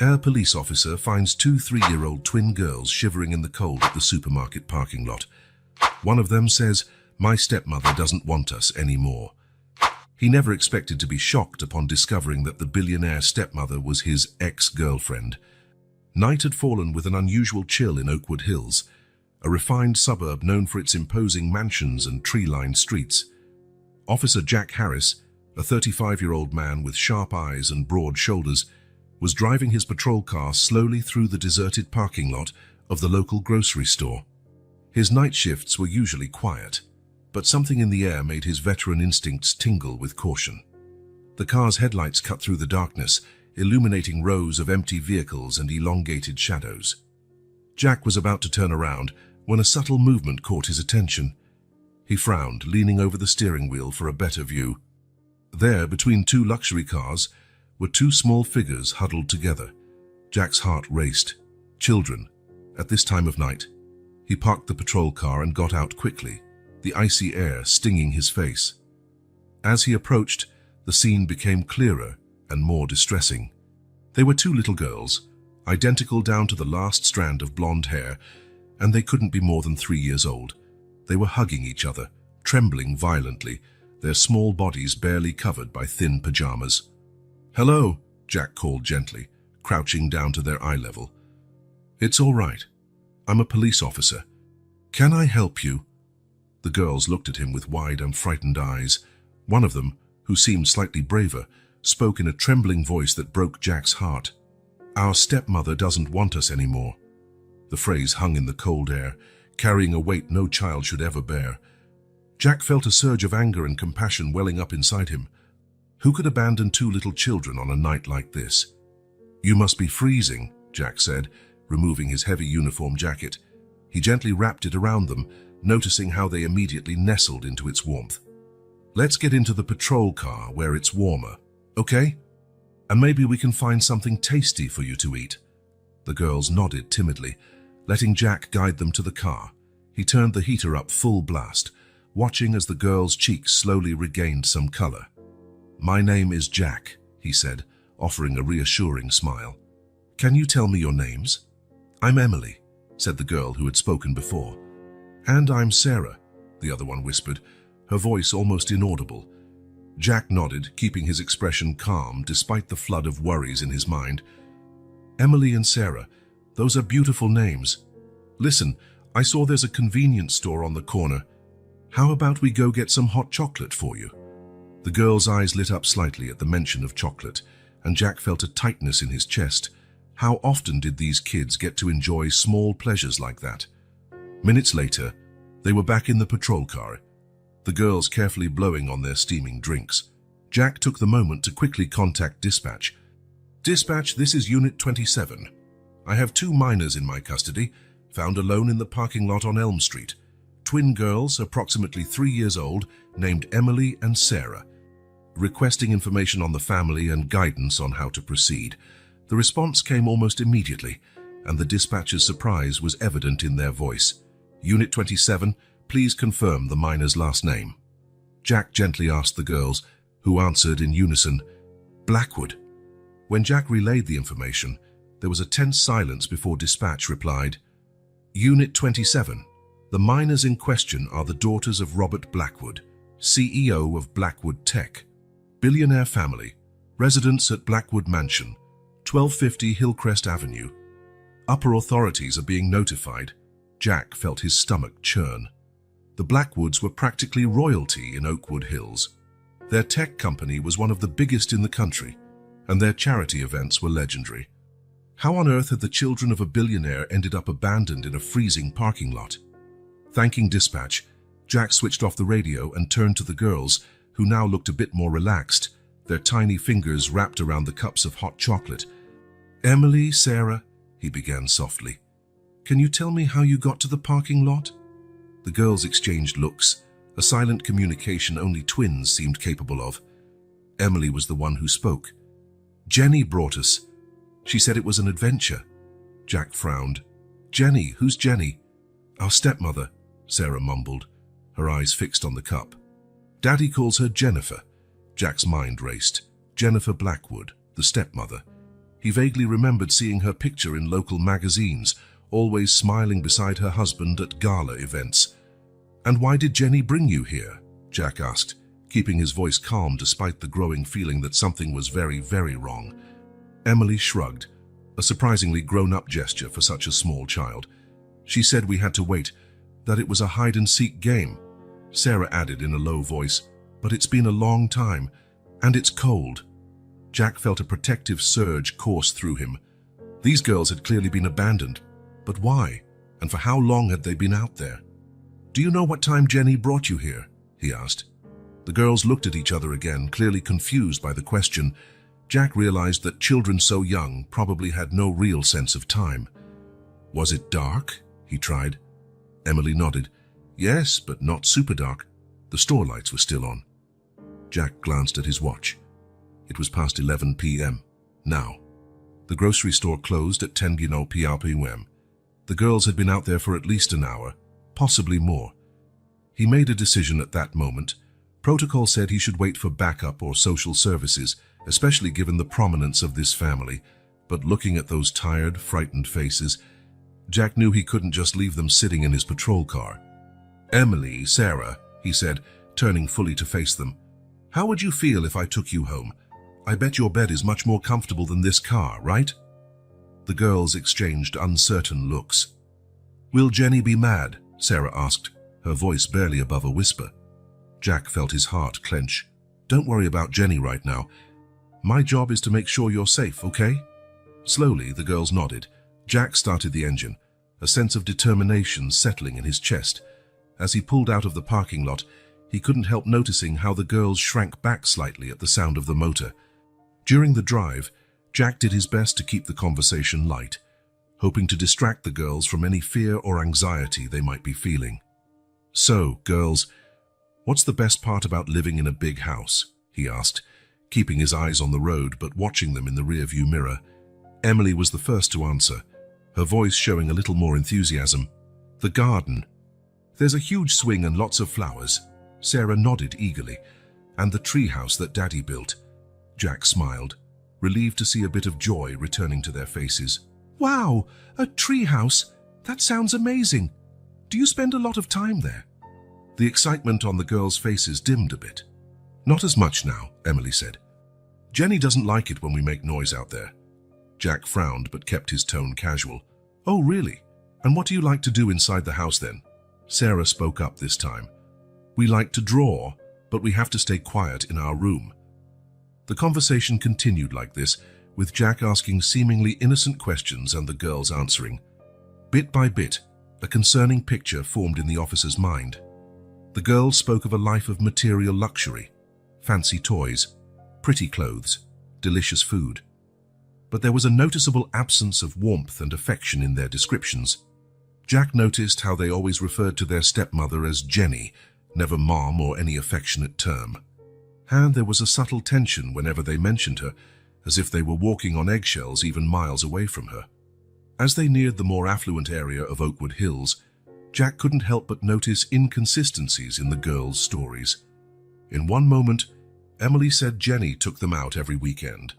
A police officer finds two 3-year-old twin girls shivering in the cold at the supermarket parking lot. One of them says, "My stepmother doesn't want us anymore." He never expected to be shocked upon discovering that the billionaire stepmother was his ex-girlfriend. Night had fallen with an unusual chill in Oakwood Hills, a refined suburb known for its imposing mansions and tree-lined streets. Officer Jack Harris, a 35-year-old man with sharp eyes and broad shoulders, was driving his patrol car slowly through the deserted parking lot of the local grocery store. His night shifts were usually quiet, but something in the air made his veteran instincts tingle with caution. The car's headlights cut through the darkness, illuminating rows of empty vehicles and elongated shadows. Jack was about to turn around when a subtle movement caught his attention. He frowned, leaning over the steering wheel for a better view. There, between two luxury cars, were two small figures huddled together. Jack's heart raced. Children, at this time of night. He parked the patrol car and got out quickly, the icy air stinging his face. As he approached, the scene became clearer and more distressing. They were two little girls, identical down to the last strand of blonde hair, and they couldn't be more than 3 years old. They were hugging each other, trembling violently, their small bodies barely covered by thin pajamas. "Hello," Jack called gently, crouching down to their eye level. "It's all right. I'm a police officer. Can I help you?" The girls looked at him with wide and frightened eyes. One of them, who seemed slightly braver, spoke in a trembling voice that broke Jack's heart. "Our stepmother doesn't want us anymore." The phrase hung in the cold air, carrying a weight no child should ever bear. Jack felt a surge of anger and compassion welling up inside him. Who could abandon two little children on a night like this? "You must be freezing," Jack said, removing his heavy uniform jacket. He gently wrapped it around them, noticing how they immediately nestled into its warmth. "Let's get into the patrol car where it's warmer, okay? And maybe we can find something tasty for you to eat." The girls nodded timidly, letting Jack guide them to the car. He turned the heater up full blast, watching as the girls' cheeks slowly regained some color. "My name is Jack," he said, offering a reassuring smile. "Can you tell me your names?" "I'm Emily," said the girl who had spoken before. "And I'm Sarah," the other one whispered, her voice almost inaudible. Jack nodded, keeping his expression calm despite the flood of worries in his mind. "Emily and Sarah, those are beautiful names. Listen, I saw there's a convenience store on the corner. How about we go get some hot chocolate for you?" The girl's eyes lit up slightly at the mention of chocolate, and Jack felt a tightness in his chest. How often did these kids get to enjoy small pleasures like that? Minutes later, they were back in the patrol car, the girls carefully blowing on their steaming drinks. Jack took the moment to quickly contact dispatch. "Dispatch, this is Unit 27. I have two minors in my custody, found alone in the parking lot on Elm Street. Twin girls, approximately 3 years old, named Emily and Sarah. Requesting information on the family and guidance on how to proceed." The response came almost immediately, and the dispatcher's surprise was evident in their voice. "Unit 27, please confirm the minor's last name." Jack gently asked the girls, who answered in unison, "Blackwood." When Jack relayed the information, there was a tense silence before dispatch replied, "Unit 27, the minors in question are the daughters of Robert Blackwood, CEO of Blackwood Tech. Billionaire family, residents at Blackwood Mansion, 1250 Hillcrest Avenue. Upper authorities are being notified." Jack felt his stomach churn. The Blackwoods were practically royalty in Oakwood Hills. Their tech company was one of the biggest in the country, and their charity events were legendary. How on earth had the children of a billionaire ended up abandoned in a freezing parking lot? Thanking dispatch, Jack switched off the radio and turned to the girls, who now looked a bit more relaxed, their tiny fingers wrapped around the cups of hot chocolate. "Emily, Sarah," he began softly, "can you tell me how you got to the parking lot?" The girls exchanged looks, a silent communication only twins seemed capable of. Emily was the one who spoke. "Jenny brought us. She said it was an adventure." Jack frowned. "Jenny? Who's Jenny?" "Our stepmother," Sarah mumbled, her eyes fixed on the cup. "Daddy calls her Jennifer." Jack's mind raced. Jennifer Blackwood, the stepmother. He vaguely remembered seeing her picture in local magazines, always smiling beside her husband at gala events. "And why did Jenny bring you here?" Jack asked, keeping his voice calm despite the growing feeling that something was very, very wrong. Emily shrugged, a surprisingly grown-up gesture for such a small child. "She said we had to wait, that it was a hide-and-seek game." Sarah added in a low voice, "But it's been a long time, and it's cold." Jack felt a protective surge course through him. These girls had clearly been abandoned, but why? And for how long had they been out there? "Do you know what time Jenny brought you here?" he asked. The girls looked at each other again, clearly confused by the question. Jack realized that children so young probably had no real sense of time. "Was it dark?" he tried. Emily nodded. "Yes, but not super dark. The store lights were still on." Jack glanced at his watch. It was past 11 p.m. now. The grocery store closed at 10 p.m. The girls had been out there for at least an hour, possibly more. He made a decision at that moment. Protocol said he should wait for backup or social services, especially given the prominence of this family. But looking at those tired, frightened faces, Jack knew he couldn't just leave them sitting in his patrol car. "Emily, Sarah," he said, turning fully to face them, "how would you feel if I took you home? I bet your bed is much more comfortable than this car, right?" The girls exchanged uncertain looks. "Will Jenny be mad?" Sarah asked, her voice barely above a whisper. Jack felt his heart clench. "Don't worry about Jenny right now. My job is to make sure you're safe, okay?" Slowly, the girls nodded. Jack started the engine, a sense of determination settling in his chest. As he pulled out of the parking lot, he couldn't help noticing how the girls shrank back slightly at the sound of the motor. During the drive, Jack did his best to keep the conversation light, hoping to distract the girls from any fear or anxiety they might be feeling. "So, girls, what's the best part about living in a big house?" he asked, keeping his eyes on the road but watching them in the rearview mirror. Emily was the first to answer, her voice showing a little more enthusiasm. "The garden. There's a huge swing and lots of flowers." Sarah nodded eagerly. "And the treehouse that Daddy built." Jack smiled, relieved to see a bit of joy returning to their faces. "Wow, a treehouse! That sounds amazing. Do you spend a lot of time there?" The excitement on the girls' faces dimmed a bit. "Not as much now," Emily said. "Jenny doesn't like it when we make noise out there." Jack frowned but kept his tone casual. "Oh, really? And what do you like to do inside the house then?" Sarah spoke up this time. "We like to draw, but we have to stay quiet in our room." The conversation continued like this, with Jack asking seemingly innocent questions and the girls answering. Bit by bit, a concerning picture formed in the officer's mind. The girls spoke of a life of material luxury, fancy toys, pretty clothes, delicious food. But there was a noticeable absence of warmth and affection in their descriptions. Jack noticed how they always referred to their stepmother as Jenny, never Mom or any affectionate term. And there was a subtle tension whenever they mentioned her, as if they were walking on eggshells even miles away from her. As they neared the more affluent area of Oakwood Hills, Jack couldn't help but notice inconsistencies in the girls' stories. In one moment, Emily said Jenny took them out every weekend.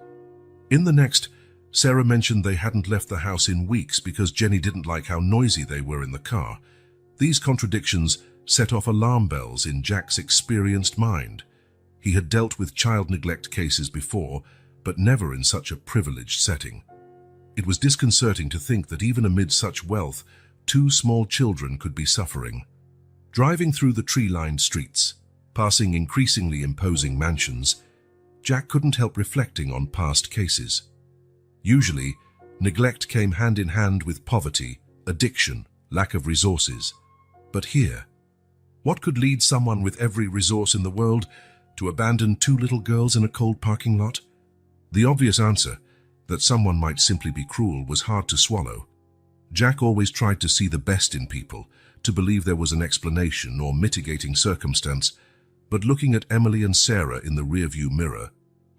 In the next, Sarah mentioned they hadn't left the house in weeks because Jenny didn't like how noisy they were in the car. These contradictions set off alarm bells in Jack's experienced mind. He had dealt with child neglect cases before, but never in such a privileged setting. It was disconcerting to think that even amid such wealth, 2 small children could be suffering. Driving through the tree-lined streets, passing increasingly imposing mansions, Jack couldn't help reflecting on past cases. Usually, neglect came hand in hand with poverty, addiction, lack of resources. But here, what could lead someone with every resource in the world to abandon 2 little girls in a cold parking lot? The obvious answer, that someone might simply be cruel, was hard to swallow. Jack always tried to see the best in people, to believe there was an explanation or mitigating circumstance, but looking at Emily and Sarah in the rearview mirror,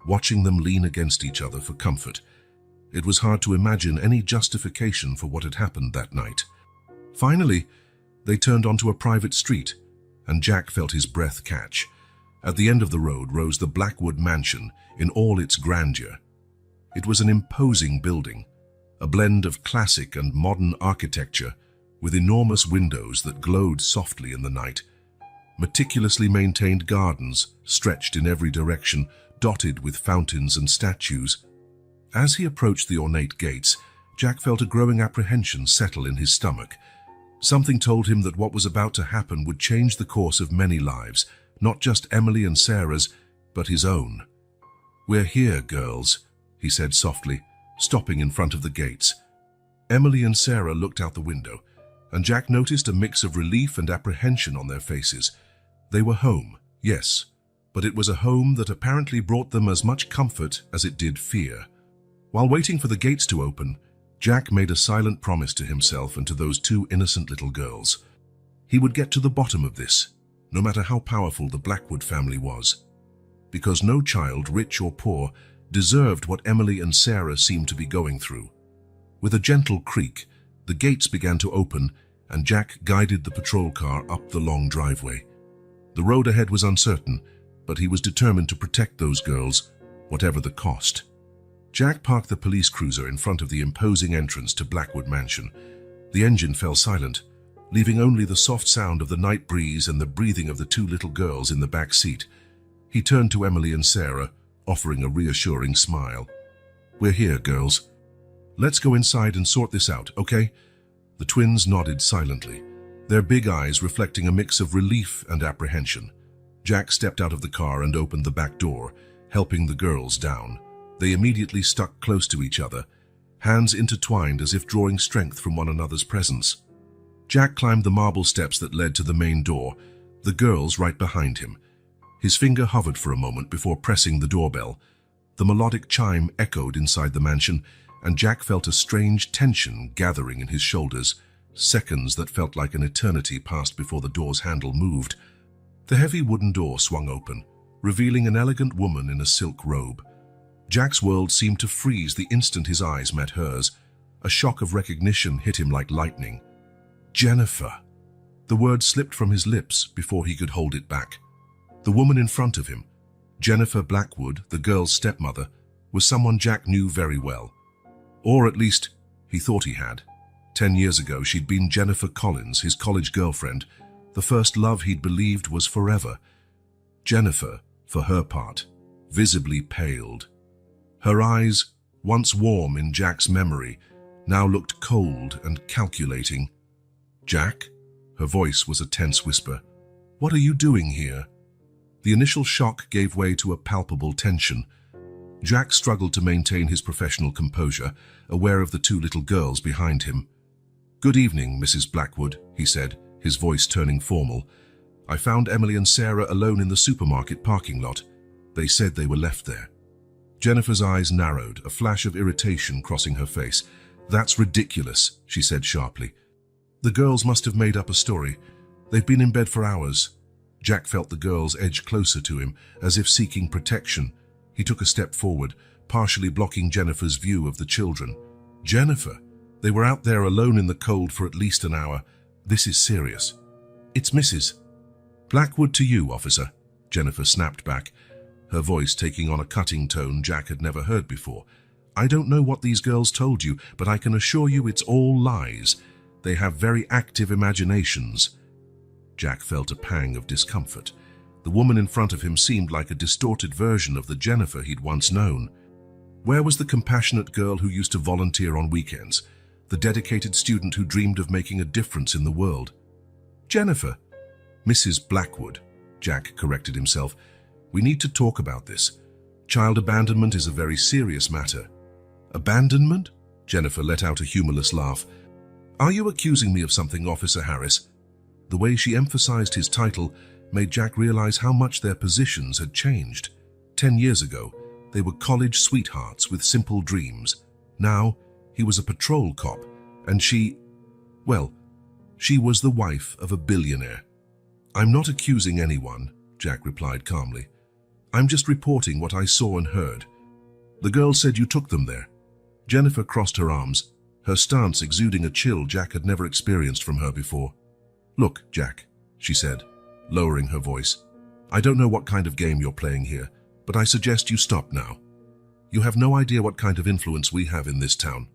watching them lean against each other for comfort, it was hard to imagine any justification for what had happened that night. Finally, they turned onto a private street, and Jack felt his breath catch. At the end of the road rose the Blackwood mansion in all its grandeur. It was an imposing building, a blend of classic and modern architecture with enormous windows that glowed softly in the night. Meticulously maintained gardens stretched in every direction, dotted with fountains and statues. As he approached the ornate gates, Jack felt a growing apprehension settle in his stomach. Something told him that what was about to happen would change the course of many lives, not just Emily and Sarah's, but his own. "We're here, girls," he said softly, stopping in front of the gates. Emily and Sarah looked out the window, and Jack noticed a mix of relief and apprehension on their faces. They were home, yes, but it was a home that apparently brought them as much comfort as it did fear. While waiting for the gates to open, Jack made a silent promise to himself and to those two innocent little girls. He would get to the bottom of this, no matter how powerful the Blackwood family was. Because no child, rich or poor, deserved what Emily and Sarah seemed to be going through. With a gentle creak, the gates began to open, and Jack guided the patrol car up the long driveway. The road ahead was uncertain, but he was determined to protect those girls, whatever the cost. Jack parked the police cruiser in front of the imposing entrance to Blackwood Mansion. The engine fell silent, leaving only the soft sound of the night breeze and the breathing of the two little girls in the back seat. He turned to Emily and Sarah, offering a reassuring smile. "We're here, girls. Let's go inside and sort this out, okay?" The twins nodded silently, their big eyes reflecting a mix of relief and apprehension. Jack stepped out of the car and opened the back door, helping the girls down. They immediately stuck close to each other, hands intertwined as if drawing strength from one another's presence. Jack climbed the marble steps that led to the main door, the girls right behind him. His finger hovered for a moment before pressing the doorbell. The melodic chime echoed inside the mansion, and Jack felt a strange tension gathering in his shoulders. Seconds that felt like an eternity passed before the door's handle moved. The heavy wooden door swung open, revealing an elegant woman in a silk robe. Jack's world seemed to freeze the instant his eyes met hers. A shock of recognition hit him like lightning. "Jennifer." The word slipped from his lips before he could hold it back. The woman in front of him, Jennifer Blackwood, the girl's stepmother, was someone Jack knew very well. Or at least, he thought he had. 10 years ago, she'd been Jennifer Collins, his college girlfriend, the first love he'd believed was forever. Jennifer, for her part, visibly paled. Her eyes, once warm in Jack's memory, now looked cold and calculating. "Jack?" Her voice was a tense whisper. "What are you doing here?" The initial shock gave way to a palpable tension. Jack struggled to maintain his professional composure, aware of the two little girls behind him. "Good evening, Mrs. Blackwood," he said, his voice turning formal. "I found Emily and Sarah alone in the supermarket parking lot. They said they were left there." Jennifer's eyes narrowed, a flash of irritation crossing her face. "That's ridiculous," she said sharply. "The girls must have made up a story. They've been in bed for hours." Jack felt the girls edge closer to him, as if seeking protection. He took a step forward, partially blocking Jennifer's view of the children. "Jennifer, they were out there alone in the cold for at least an hour. This is serious." "It's Mrs. Blackwood to you, officer," Jennifer snapped back, her voice taking on a cutting tone Jack had never heard before. "I don't know what these girls told you, but I can assure you it's all lies. They have very active imaginations." Jack felt a pang of discomfort. The woman in front of him seemed like a distorted version of the Jennifer he'd once known. Where was the compassionate girl who used to volunteer on weekends, the dedicated student who dreamed of making a difference in the world? "Jennifer." "Mrs. Blackwood," Jack corrected himself. "We need to talk about this. Child abandonment is a very serious matter." "Abandonment?" Jennifer let out a humorless laugh. "Are you accusing me of something, Officer Harris?" The way she emphasized his title made Jack realize how much their positions had changed. 10 years ago, they were college sweethearts with simple dreams. Now, he was a patrol cop, and she was the wife of a billionaire. "I'm not accusing anyone," Jack replied calmly. "I'm just reporting what I saw and heard." "The girl said you took them there." Jennifer crossed her arms, her stance exuding a chill Jack had never experienced from her before. "Look, Jack," she said, lowering her voice. "I don't know what kind of game you're playing here, but I suggest you stop now." You have no idea what kind of influence we have in this town."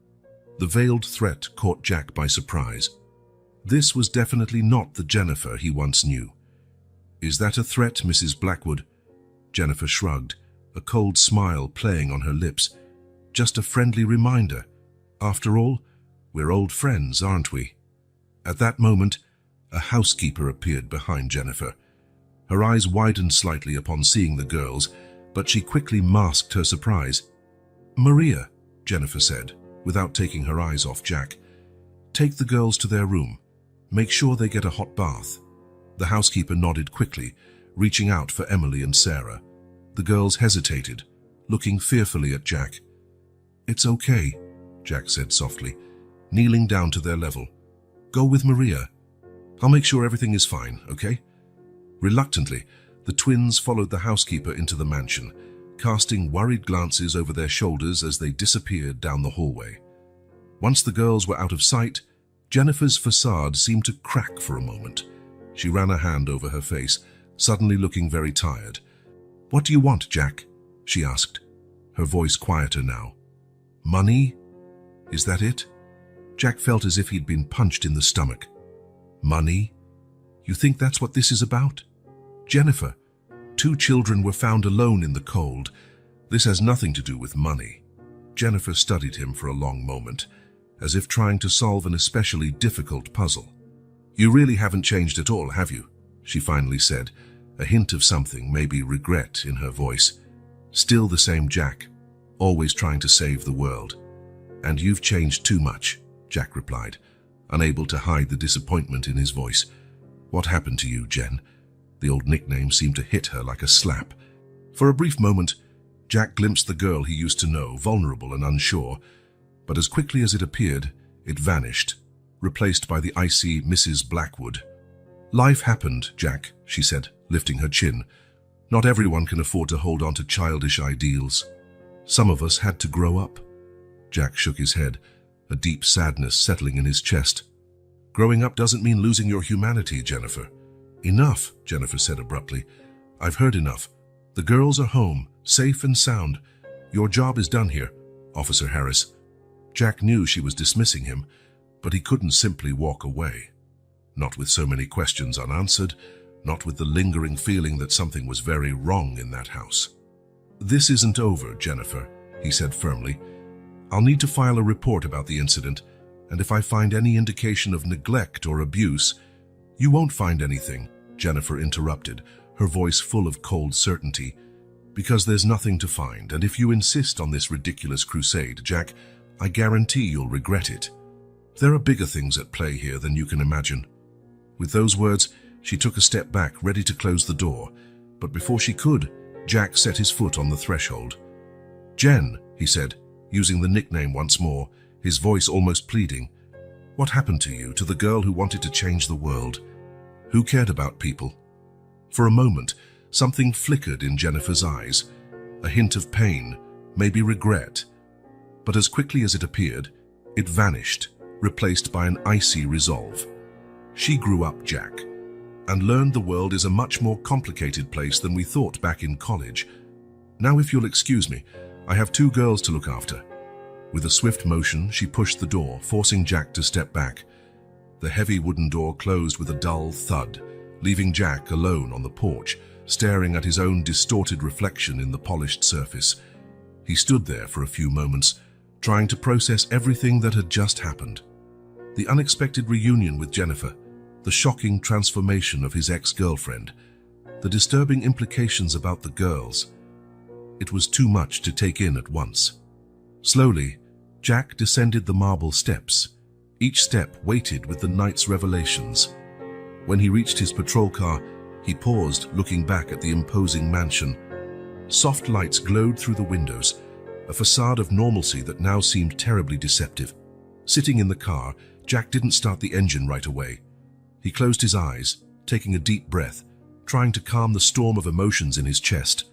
The veiled threat caught Jack by surprise. This was definitely not the Jennifer he once knew. "Is that a threat, Mrs. Blackwood?" Jennifer shrugged, a cold smile playing on her lips. "Just a friendly reminder. After all, we're old friends, aren't we?" At that moment, a housekeeper appeared behind Jennifer. Her eyes widened slightly upon seeing the girls, but she quickly masked her surprise. "Maria," Jennifer said, without taking her eyes off Jack, "take the girls to their room. Make sure they get a hot bath." The housekeeper nodded quickly, reaching out for Emily and Sarah. The girls hesitated, looking fearfully at Jack. "It's okay," Jack said softly, kneeling down to their level. "Go with Maria. I'll make sure everything is fine, okay?" Reluctantly, the twins followed the housekeeper into the mansion, casting worried glances over their shoulders as they disappeared down the hallway. Once the girls were out of sight, Jennifer's facade seemed to crack for a moment. She ran a hand over her face, suddenly looking very tired. "What do you want, Jack?" she asked, her voice quieter now. "Money? Is that it?" Jack felt as if he'd been punched in the stomach. "Money? You think that's what this is about? Jennifer, 2 children were found alone in the cold. This has nothing to do with money." Jennifer studied him for a long moment, as if trying to solve an especially difficult puzzle. "You really haven't changed at all, have you?" she finally said, a hint of something, maybe regret, in her voice. "Still the same Jack, always trying to save the world." "And you've changed too much," Jack replied, unable to hide the disappointment in his voice. "What happened to you, Jen?" The old nickname seemed to hit her like a slap. For a brief moment, Jack glimpsed the girl he used to know, vulnerable and unsure, but as quickly as it appeared, it vanished, replaced by the icy Mrs. Blackwood. "Life happened, Jack," she said, lifting her chin. "Not everyone can afford to hold on to childish ideals. Some of us had to grow up." Jack shook his head, a deep sadness settling in his chest. "Growing up doesn't mean losing your humanity, Jennifer." "Enough," Jennifer said abruptly. "I've heard enough. The girls are home, safe and sound. Your job is done here, Officer Harris." Jack knew she was dismissing him, but he couldn't simply walk away. Not with so many questions unanswered, not with the lingering feeling that something was very wrong in that house. "This isn't over, Jennifer," he said firmly. "I'll need to file a report about the incident, and if I find any indication of neglect or abuse—" "You won't find anything," Jennifer interrupted, her voice full of cold certainty, "because there's nothing to find, and if you insist on this ridiculous crusade, Jack, I guarantee you'll regret it. There are bigger things at play here than you can imagine." With those words, she took a step back, ready to close the door, but before she could, Jack set his foot on the threshold. "Jen," he said, using the nickname once more, his voice almost pleading, "what happened to you, to the girl who wanted to change the world? Who cared about people?" For a moment, something flickered in Jennifer's eyes, a hint of pain, maybe regret. But as quickly as it appeared, it vanished, replaced by an icy resolve. She grew up, Jack, and learned the world is a much more complicated place than we thought back in college. "Now, if you'll excuse me, I have 2 girls to look after." With a swift motion, she pushed the door, forcing Jack to step back. The heavy wooden door closed with a dull thud, leaving Jack alone on the porch, staring at his own distorted reflection in the polished surface. He stood there for a few moments, trying to process everything that had just happened. The unexpected reunion with Jennifer, the shocking transformation of his ex-girlfriend, the disturbing implications about the girls. It was too much to take in at once. Slowly, Jack descended the marble steps, each step weighted with the night's revelations. When he reached his patrol car, he paused, looking back at the imposing mansion. Soft lights glowed through the windows, a facade of normalcy that now seemed terribly deceptive. Sitting in the car, Jack didn't start the engine right away. He closed his eyes, taking a deep breath, trying to calm the storm of emotions in his chest.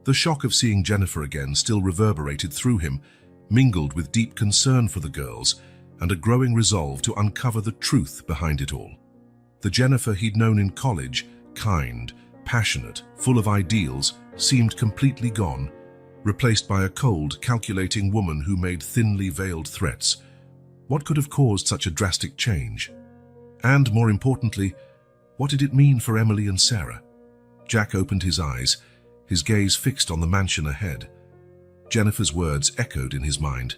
The shock of seeing Jennifer again still reverberated through him, mingled with deep concern for the girls and a growing resolve to uncover the truth behind it all. The Jennifer he'd known in college, kind, passionate, full of ideals, seemed completely gone. replaced by a cold, calculating woman who made thinly veiled threats. What could have caused such a drastic change? And, more importantly, what did it mean for Emily and Sarah? Jack opened his eyes, his gaze fixed on the mansion ahead. Jennifer's words echoed in his mind.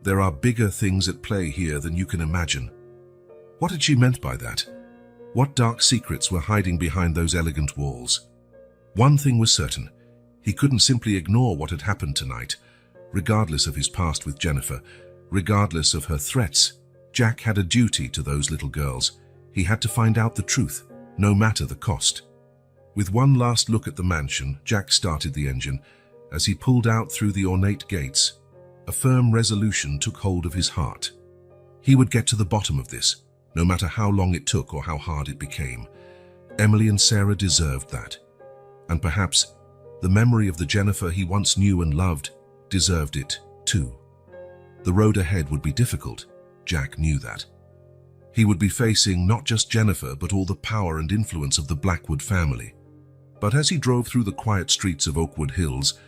There are bigger things at play here than you can imagine. What had she meant by that? What dark secrets were hiding behind those elegant walls? One thing was certain. He couldn't simply ignore what had happened tonight. Regardless of his past with Jennifer, regardless of her threats, Jack had a duty to those little girls. He had to find out the truth, no matter the cost. With one last look at the mansion, Jack started the engine. As he pulled out through the ornate gates, a firm resolution took hold of his heart. He would get to the bottom of this, no matter how long it took or how hard it became. Emily and Sarah deserved that. And perhaps the memory of the Jennifer he once knew and loved deserved it too. The road ahead would be difficult. Jack knew that. He would be facing not just Jennifer, but all the power and influence of the Blackwood family. But as he drove through the quiet streets of Oakwood Hills,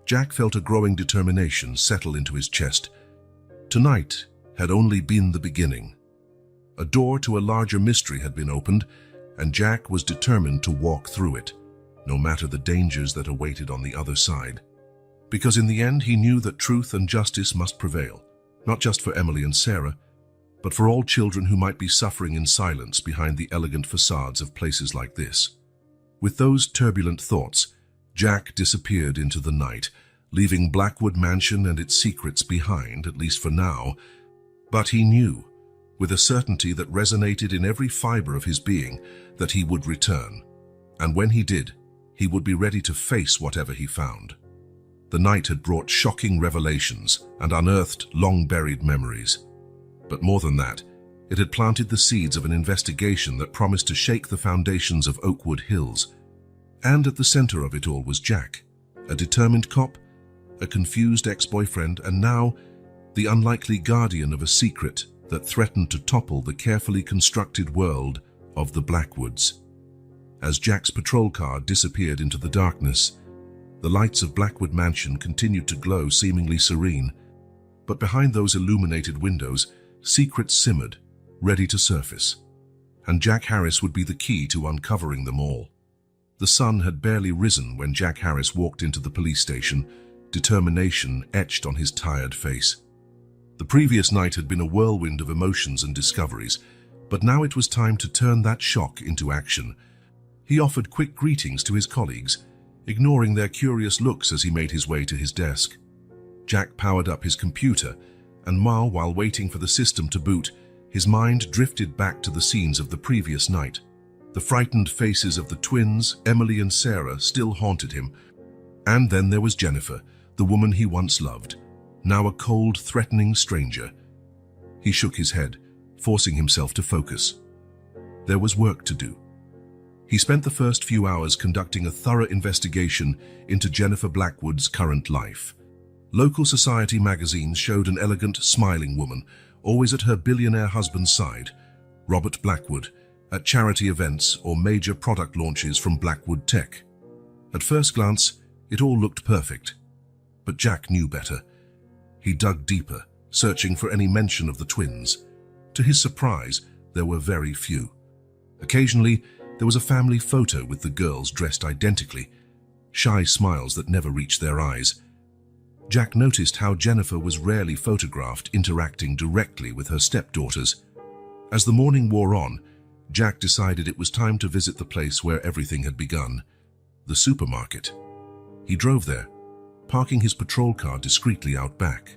Jack felt a growing determination settle into his chest. Tonight had only been the beginning. A door to a larger mystery had been opened, and Jack was determined to walk through it, no matter the dangers that awaited on the other side. Because in the end he knew that truth and justice must prevail, not just for Emily and Sarah, but for all children who might be suffering in silence behind the elegant facades of places like this. With those turbulent thoughts, Jack disappeared into the night, leaving Blackwood Mansion and its secrets behind, at least for now. But he knew, with a certainty that resonated in every fiber of his being, that he would return. And when he did, he would be ready to face whatever he found. The night had brought shocking revelations and unearthed long-buried memories. But more than that, it had planted the seeds of an investigation that promised to shake the foundations of Oakwood Hills. And at the center of it all was Jack, a determined cop, a confused ex-boyfriend, and now the unlikely guardian of a secret that threatened to topple the carefully constructed world of the Blackwoods. As Jack's patrol car disappeared into the darkness, the lights of Blackwood Mansion continued to glow, seemingly serene. But behind those illuminated windows, secrets simmered, ready to surface. And Jack Harris would be the key to uncovering them all. The sun had barely risen when Jack Harris walked into the police station, determination etched on his tired face. The previous night had been a whirlwind of emotions and discoveries, but now it was time to turn that shock into action. He offered quick greetings to his colleagues, ignoring their curious looks as he made his way to his desk. Jack powered up his computer, and while waiting for the system to boot, his mind drifted back to the scenes of the previous night. The frightened faces of the twins, Emily and Sarah, still haunted him. And then there was Jennifer, the woman he once loved, now a cold, threatening stranger. He shook his head, forcing himself to focus. There was work to do. He spent the first few hours conducting a thorough investigation into Jennifer Blackwood's current life. Local society magazines showed an elegant, smiling woman, always at her billionaire husband's side, Robert Blackwood, at charity events or major product launches from Blackwood Tech. At first glance, it all looked perfect. But Jack knew better. He dug deeper, searching for any mention of the twins. To his surprise, there were very few. Occasionally, there was a family photo with the girls dressed identically, shy smiles that never reached their eyes. Jack noticed how Jennifer was rarely photographed interacting directly with her stepdaughters. As the morning wore on, Jack decided it was time to visit the place where everything had begun, the supermarket. He drove there, parking his patrol car discreetly out back.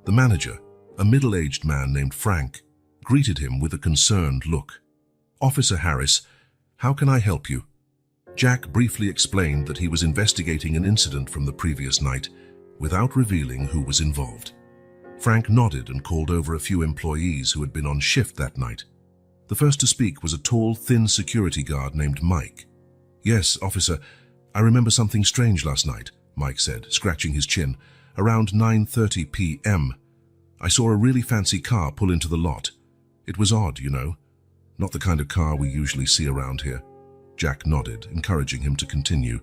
The manager, a middle-aged man named Frank, greeted him with a concerned look. "Officer Harris, how can I help you?" Jack briefly explained that he was investigating an incident from the previous night, without revealing who was involved. Frank nodded and called over a few employees who had been on shift that night. The first to speak was a tall, thin security guard named Mike. "Yes, officer, I remember something strange last night," Mike said, scratching his chin. "Around 9:30 p.m. I saw a really fancy car pull into the lot. It was odd, you know. Not the kind of car we usually see around here." Jack nodded, encouraging him to continue.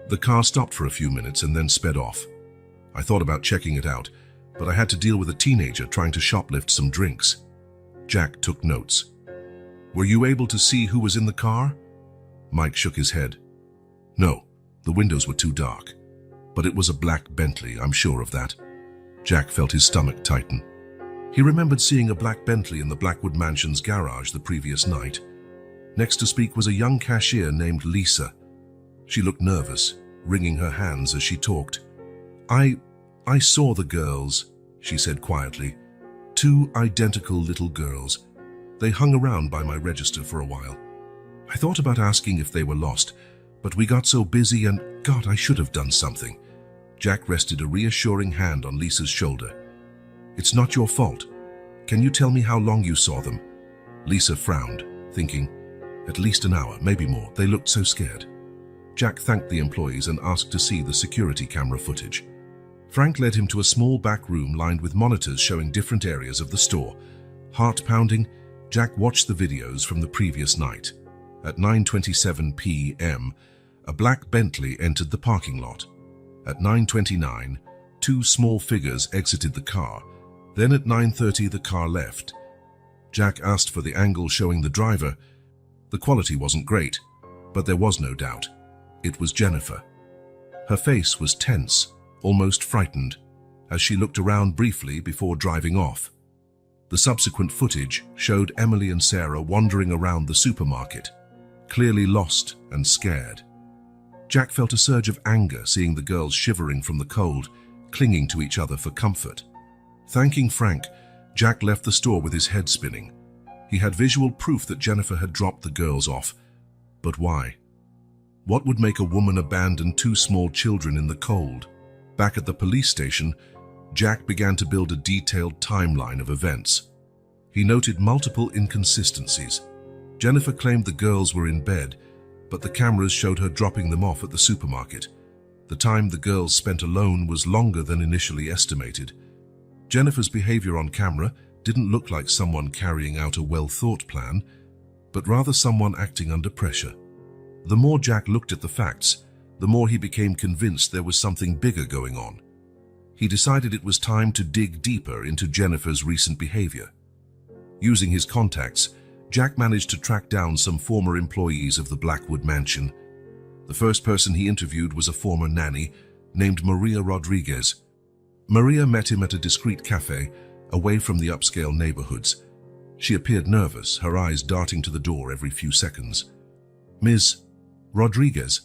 The car stopped for a few minutes and then sped off. I thought about checking it out, but I had to deal with a teenager trying to shoplift some drinks. Jack took notes. Were you able to see who was in the car? Mike shook his head. No, the windows were too dark. But it was a black Bentley, I'm sure of that. Jack felt his stomach tighten. He remembered seeing a black Bentley in the Blackwood Mansion's garage the previous night. Next to speak was a young cashier named Lisa. She looked nervous, wringing her hands as she talked. I saw the girls, she said quietly. 2 identical little girls. They hung around by my register for a while. I thought about asking if they were lost, but we got so busy and, God, I should have done something. Jack rested a reassuring hand on Lisa's shoulder. It's not your fault. Can you tell me how long you saw them? Lisa frowned, thinking, at least an hour, maybe more. They looked so scared. Jack thanked the employees and asked to see the security camera footage. Frank led him to a small back room lined with monitors showing different areas of the store. Heart pounding, Jack watched the videos from the previous night. At 9:27 p.m., a black Bentley entered the parking lot. At 9:29, 2 small figures exited the car. Then at 9:30, the car left. Jack asked for the angle showing the driver. The quality wasn't great, but there was no doubt. It was Jennifer. Her face was tense, almost frightened, as she looked around briefly before driving off. The subsequent footage showed Emily and Sarah wandering around the supermarket, clearly lost and scared. Jack felt a surge of anger seeing the girls shivering from the cold, clinging to each other for comfort. Thanking Frank, Jack left the store with his head spinning. He had visual proof that Jennifer had dropped the girls off. But why? What would make a woman abandon 2 small children in the cold? Back at the police station, Jack began to build a detailed timeline of events. He noted multiple inconsistencies. Jennifer claimed the girls were in bed, but the cameras showed her dropping them off at the supermarket. The time the girls spent alone was longer than initially estimated. Jennifer's behavior on camera didn't look like someone carrying out a well-thought plan, but rather someone acting under pressure. The more Jack looked at the facts, the more he became convinced there was something bigger going on. He decided it was time to dig deeper into Jennifer's recent behavior. Using his contacts, Jack managed to track down some former employees of the Blackwood Mansion. The first person he interviewed was a former nanny named Maria Rodriguez. Maria met him at a discreet cafe, away from the upscale neighborhoods. She appeared nervous, her eyes darting to the door every few seconds. Ms. Rodriguez,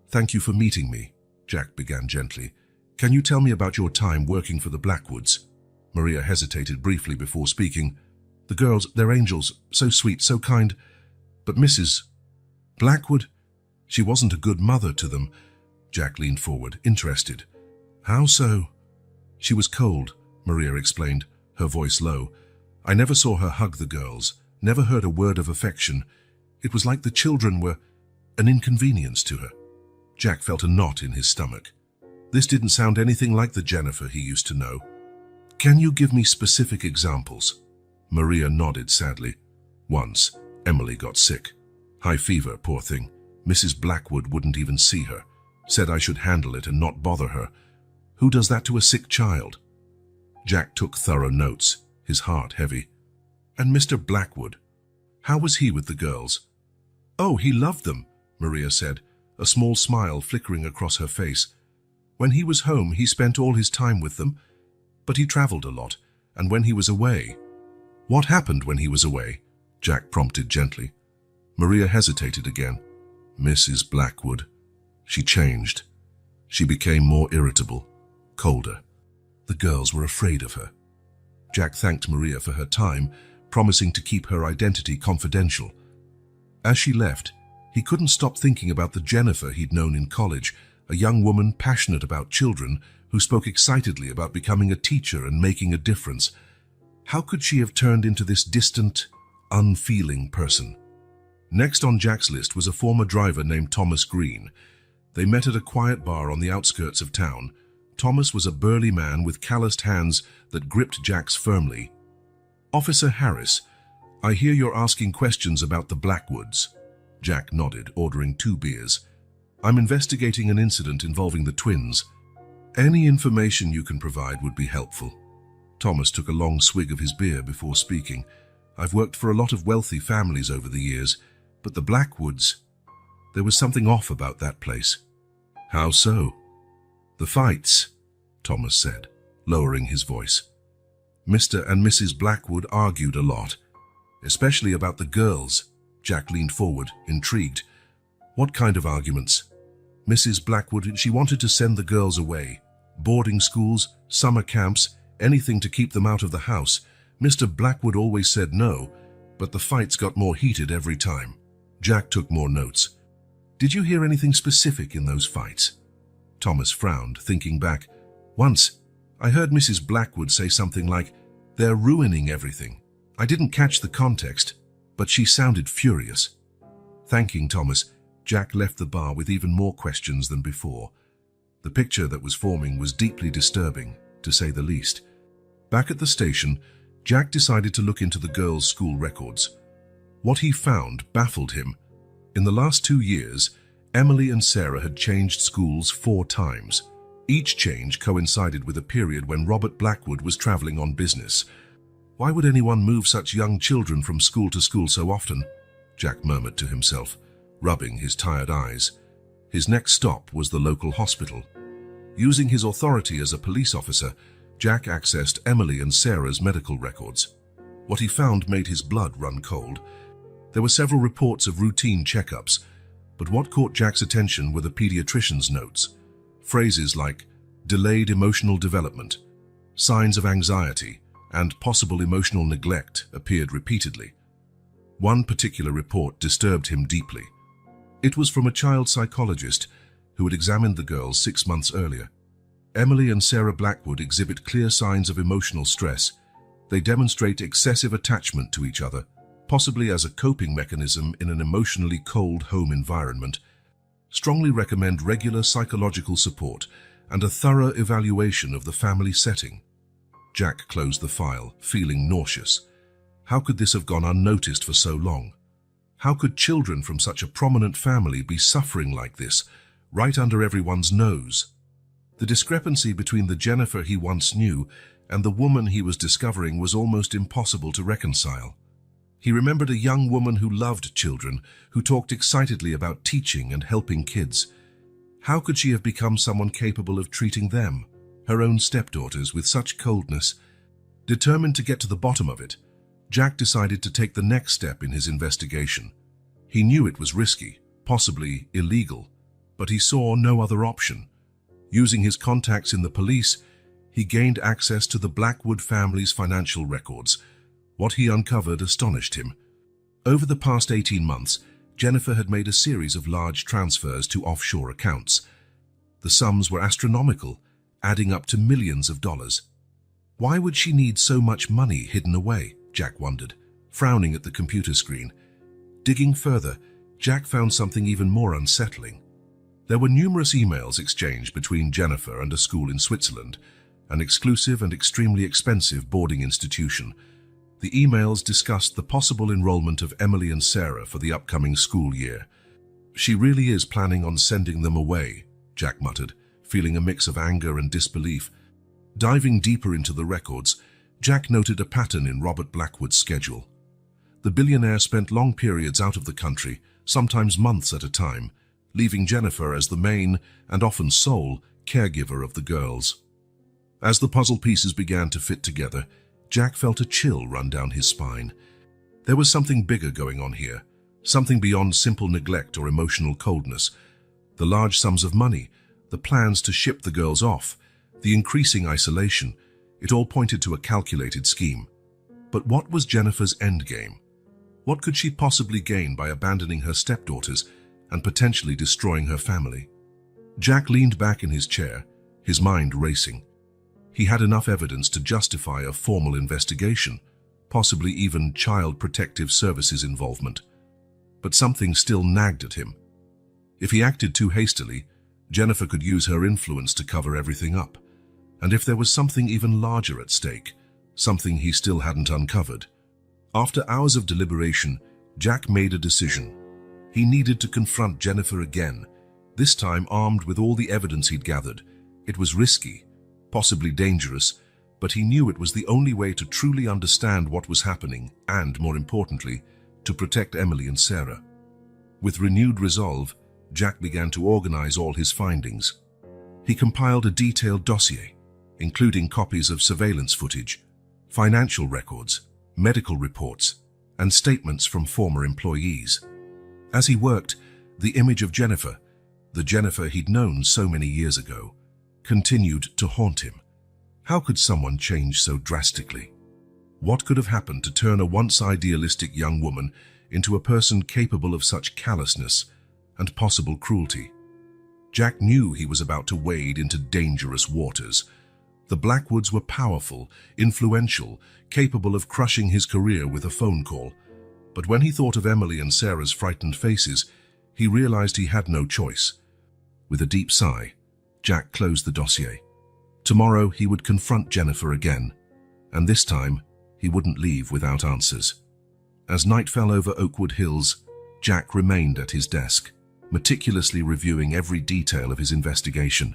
thank you for meeting me, Jack began gently. Can you tell me about your time working for the Blackwoods? Maria hesitated briefly before speaking. The girls, they're angels, so sweet, so kind. But Mrs. Blackwood, she wasn't a good mother to them. Jack leaned forward, interested. How so? She was cold, Maria explained, her voice low. I never saw her hug the girls, never heard a word of affection. It was like the children were an inconvenience to her. Jack felt a knot in his stomach. This didn't sound anything like the Jennifer he used to know. Can you give me specific examples? Maria nodded sadly. Once, Emily got sick. High fever, poor thing. Mrs. Blackwood wouldn't even see her. Said I should handle it and not bother her. Who does that to a sick child? Jack took thorough notes, his heart heavy. And Mr. Blackwood? How was he with the girls? Oh, he loved them, Maria said, a small smile flickering across her face. When he was home, he spent all his time with them. But he traveled a lot, and when he was away... What happened when he was away? Jack prompted gently. Maria hesitated again. Mrs. Blackwood. She changed. She became more irritable, colder. The girls were afraid of her. Jack thanked Maria for her time, promising to keep her identity confidential. As she left, he couldn't stop thinking about the Jennifer he'd known in college, a young woman passionate about children who spoke excitedly about becoming a teacher and making a difference. How could she have turned into this distant, unfeeling person? Next on Jack's list was a former driver named Thomas Green. They met at a quiet bar on the outskirts of town. Thomas was a burly man with calloused hands that gripped Jack's firmly. Officer Harris, I hear you're asking questions about the Blackwoods. Jack nodded, ordering 2 beers. I'm investigating an incident involving the twins. Any information you can provide would be helpful. Thomas took a long swig of his beer before speaking. I've worked for a lot of wealthy families over the years, but the Blackwoods, there was something off about that place. How so? The fights, Thomas said, lowering his voice. Mr. and Mrs. Blackwood argued a lot, especially about the girls. Jack leaned forward, intrigued. What kind of arguments? Mrs. Blackwood, she wanted to send the girls away. Boarding schools, summer camps, anything to keep them out of the house. Mr. Blackwood always said no, but the fights got more heated every time. Jack took more notes. Did you hear anything specific in those fights? Thomas frowned, thinking back. Once, I heard Mrs. Blackwood say something like, "They're ruining everything." I didn't catch the context, but she sounded furious. Thanking Thomas, Jack left the bar with even more questions than before. The picture that was forming was deeply disturbing, to say the least. Back at the station, Jack decided to look into the girls' school records. What he found baffled him. In the last 2 years, Emily and Sarah had changed schools 4 times. Each change coincided with a period when Robert Blackwood was traveling on business. Why would anyone move such young children from school to school so often? Jack murmured to himself, rubbing his tired eyes. His next stop was the local hospital. Using his authority as a police officer, Jack accessed Emily and Sarah's medical records. What he found made his blood run cold. There were several reports of routine checkups, but what caught Jack's attention were the pediatrician's notes. Phrases like delayed emotional development, signs of anxiety, and possible emotional neglect appeared repeatedly. One particular report disturbed him deeply. It was from a child psychologist who had examined the girls 6 months earlier. Emily and Sarah Blackwood exhibit clear signs of emotional stress. They demonstrate excessive attachment to each other, possibly as a coping mechanism in an emotionally cold home environment. Strongly recommend regular psychological support and a thorough evaluation of the family setting. Jack closed the file, feeling nauseous. How could this have gone unnoticed for so long? How could children from such a prominent family be suffering like this, right under everyone's nose? The discrepancy between the Jennifer he once knew and the woman he was discovering was almost impossible to reconcile. He remembered a young woman who loved children, who talked excitedly about teaching and helping kids. How could she have become someone capable of treating them, her own stepdaughters, with such coldness? Determined to get to the bottom of it, Jack decided to take the next step in his investigation. He knew it was risky, possibly illegal, but he saw no other option. Using his contacts in the police, he gained access to the Blackwood family's financial records. What he uncovered astonished him. Over the past 18 months, Jennifer had made a series of large transfers to offshore accounts. The sums were astronomical, adding up to millions of dollars. Why would she need so much money hidden away? Jack wondered, frowning at the computer screen. Digging further, Jack found something even more unsettling. There were numerous emails exchanged between Jennifer and a school in Switzerland, an exclusive and extremely expensive boarding institution. The emails discussed the possible enrollment of Emily and Sarah for the upcoming school year. She really is planning on sending them away, Jack muttered, feeling a mix of anger and disbelief. Diving deeper into the records, Jack noted a pattern in Robert Blackwood's schedule. The billionaire spent long periods out of the country, sometimes months at a time, leaving Jennifer as the main, and often sole, caregiver of the girls. As the puzzle pieces began to fit together, Jack felt a chill run down his spine. There was something bigger going on here, something beyond simple neglect or emotional coldness. The large sums of money, the plans to ship the girls off, the increasing isolation, it all pointed to a calculated scheme. But what was Jennifer's endgame? What could she possibly gain by abandoning her stepdaughters and potentially destroying her family? Jack leaned back in his chair, his mind racing. He had enough evidence to justify a formal investigation, possibly even Child Protective Services involvement. But something still nagged at him. If he acted too hastily, Jennifer could use her influence to cover everything up. And if there was something even larger at stake, something he still hadn't uncovered. After hours of deliberation, Jack made a decision. He needed to confront Jennifer again, this time armed with all the evidence he'd gathered. It was risky, possibly dangerous, but he knew it was the only way to truly understand what was happening and, more importantly, to protect Emily and Sarah. With renewed resolve, Jack began to organize all his findings. He compiled a detailed dossier, including copies of surveillance footage, financial records, medical reports, and statements from former employees. As he worked, the image of Jennifer, the Jennifer he'd known so many years ago, continued to haunt him. How could someone change so drastically? What could have happened to turn a once idealistic young woman into a person capable of such callousness and possible cruelty? Jack knew he was about to wade into dangerous waters. The Blackwoods were powerful, influential, capable of crushing his career with a phone call. But when he thought of Emily and Sarah's frightened faces, he realized he had no choice. With a deep sigh, Jack closed the dossier. Tomorrow he would confront Jennifer again, and this time he wouldn't leave without answers. As night fell over Oakwood Hills, Jack remained at his desk, meticulously reviewing every detail of his investigation.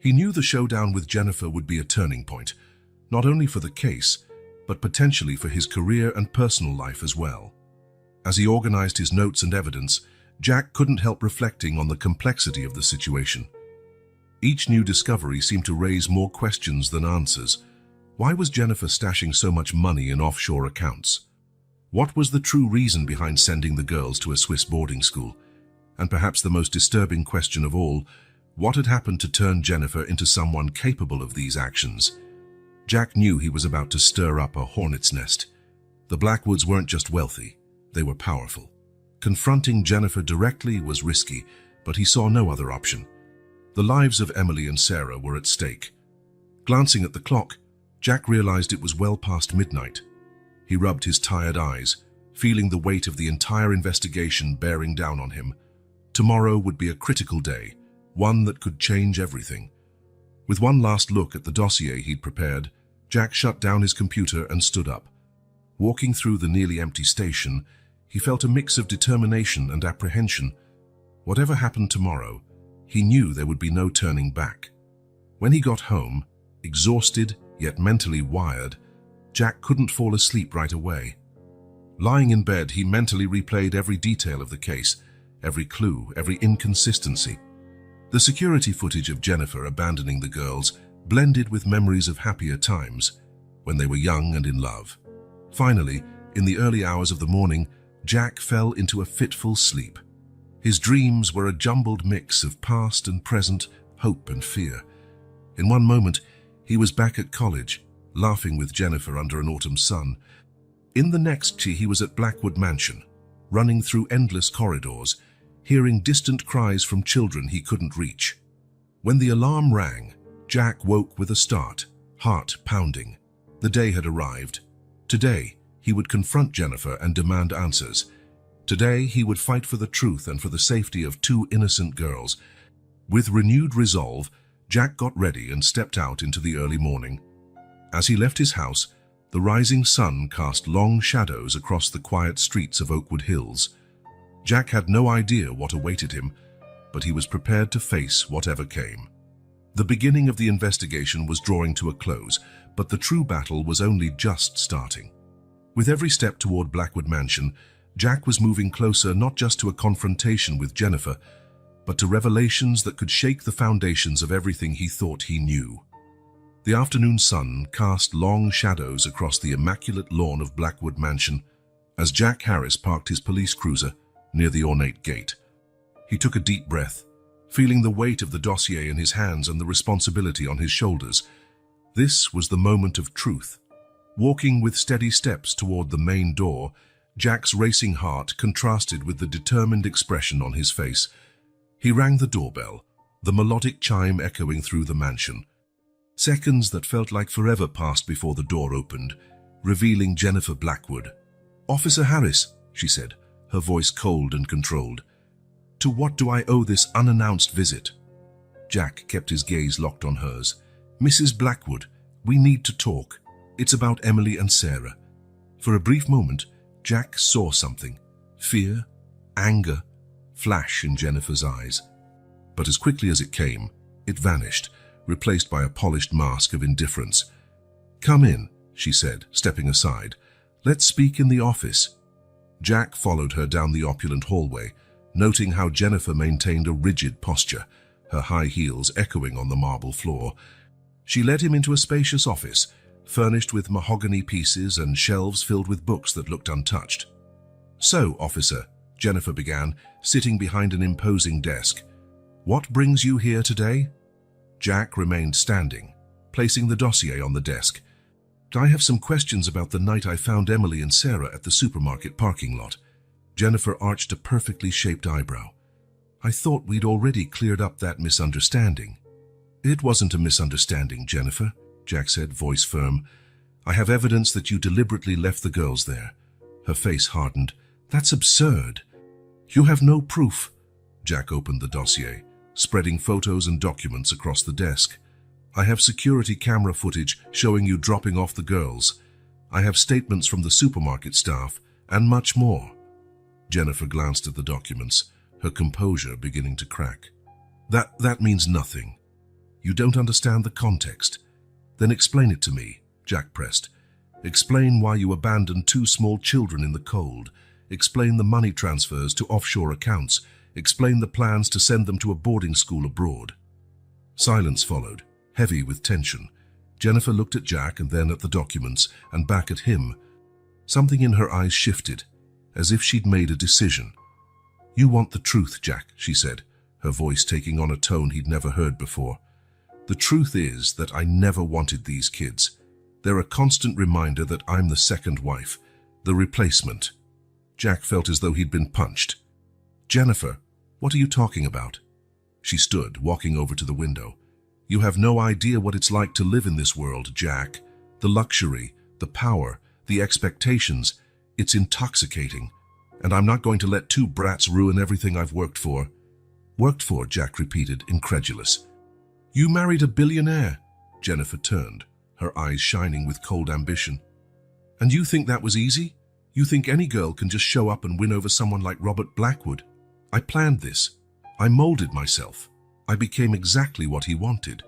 He knew the showdown with Jennifer would be a turning point, not only for the case, but potentially for his career and personal life as well. As he organized his notes and evidence, Jack couldn't help reflecting on the complexity of the situation. Each new discovery seemed to raise more questions than answers. Why was Jennifer stashing so much money in offshore accounts? What was the true reason behind sending the girls to a Swiss boarding school? And perhaps the most disturbing question of all, what had happened to turn Jennifer into someone capable of these actions? Jack knew he was about to stir up a hornet's nest. The Blackwoods weren't just wealthy, they were powerful. Confronting Jennifer directly was risky, but he saw no other option. The lives of Emily and Sarah were at stake. Glancing at the clock, Jack realized it was well past midnight. He rubbed his tired eyes, feeling the weight of the entire investigation bearing down on him. Tomorrow would be a critical day, one that could change everything. With one last look at the dossier he'd prepared, Jack shut down his computer and stood up. Walking through the nearly empty station, he felt a mix of determination and apprehension. Whatever happened tomorrow, he knew there would be no turning back. When he got home, exhausted yet mentally wired, Jack couldn't fall asleep right away. Lying in bed, he mentally replayed every detail of the case, every clue, every inconsistency. The security footage of Jennifer abandoning the girls blended with memories of happier times, when they were young and in love. Finally, in the early hours of the morning, Jack fell into a fitful sleep. His dreams were a jumbled mix of past and present, hope and fear. In one moment, he was back at college, laughing with Jennifer under an autumn sun. In the next, he was at Blackwood Mansion, running through endless corridors, hearing distant cries from children he couldn't reach. When the alarm rang, Jack woke with a start, heart pounding. The day had arrived. Today, he would confront Jennifer and demand answers. Today, he would fight for the truth and for the safety of two innocent girls. With renewed resolve, Jack got ready and stepped out into the early morning. As he left his house, the rising sun cast long shadows across the quiet streets of Oakwood Hills. Jack had no idea what awaited him, but he was prepared to face whatever came. The beginning of the investigation was drawing to a close, but the true battle was only just starting. With every step toward Blackwood Mansion, Jack was moving closer not just to a confrontation with Jennifer, but to revelations that could shake the foundations of everything he thought he knew. The afternoon sun cast long shadows across the immaculate lawn of Blackwood Mansion as Jack Harris parked his police cruiser near the ornate gate. He took a deep breath, feeling the weight of the dossier in his hands and the responsibility on his shoulders. This was the moment of truth. Walking with steady steps toward the main door, Jack's racing heart contrasted with the determined expression on his face. He rang the doorbell, the melodic chime echoing through the mansion. Seconds that felt like forever passed before the door opened, revealing Jennifer Blackwood. "Officer Harris," she said, her voice cold and controlled. "To what do I owe this unannounced visit?" Jack kept his gaze locked on hers. "Mrs. Blackwood, we need to talk. It's about Emily and Sarah." For a brief moment, Jack saw something. Fear, anger, flash in Jennifer's eyes. But as quickly as it came, it vanished, replaced by a polished mask of indifference. "Come in," she said, stepping aside. "Let's speak in the office." Jack followed her down the opulent hallway, noting how Jennifer maintained a rigid posture, her high heels echoing on the marble floor. She led him into a spacious office, furnished with mahogany pieces and shelves filled with books that looked untouched. "So, officer," Jennifer began, sitting behind an imposing desk, "what brings you here today?" Jack remained standing, placing the dossier on the desk. "I have some questions about the night I found Emily and Sarah at the supermarket parking lot." Jennifer arched a perfectly shaped eyebrow. "I thought we'd already cleared up that misunderstanding." "It wasn't a misunderstanding, Jennifer," Jack said, voice firm. "I have evidence that you deliberately left the girls there." Her face hardened. "That's absurd." "You have no proof." Jack opened the dossier, spreading photos and documents across the desk. "I have security camera footage showing you dropping off the girls. I have statements from the supermarket staff, and much more." Jennifer glanced at the documents, her composure beginning to crack. That means nothing. You don't understand the context. Then explain it to me," Jack pressed. "Explain why you abandoned 2 small children in the cold. Explain the money transfers to offshore accounts. Explain the plans to send them to a boarding school abroad." Silence followed, heavy with tension. Jennifer looked at Jack and then at the documents and back at him. Something in her eyes shifted, as if she'd made a decision. "You want the truth, Jack," she said, her voice taking on a tone he'd never heard before. "The truth is that I never wanted these kids. They're a constant reminder that I'm the second wife, the replacement." Jack felt as though he'd been punched. "Jennifer, what are you talking about?" She stood, walking over to the window. "You have no idea what it's like to live in this world, Jack. The luxury, the power, the expectations. It's intoxicating. And I'm not going to let 2 brats ruin everything I've worked for." "Worked for?" Jack repeated, incredulous. "You married a billionaire." Jennifer turned, her eyes shining with cold ambition. "And you think that was easy? You think any girl can just show up and win over someone like Robert Blackwood? I planned this. I molded myself. I became exactly what he wanted."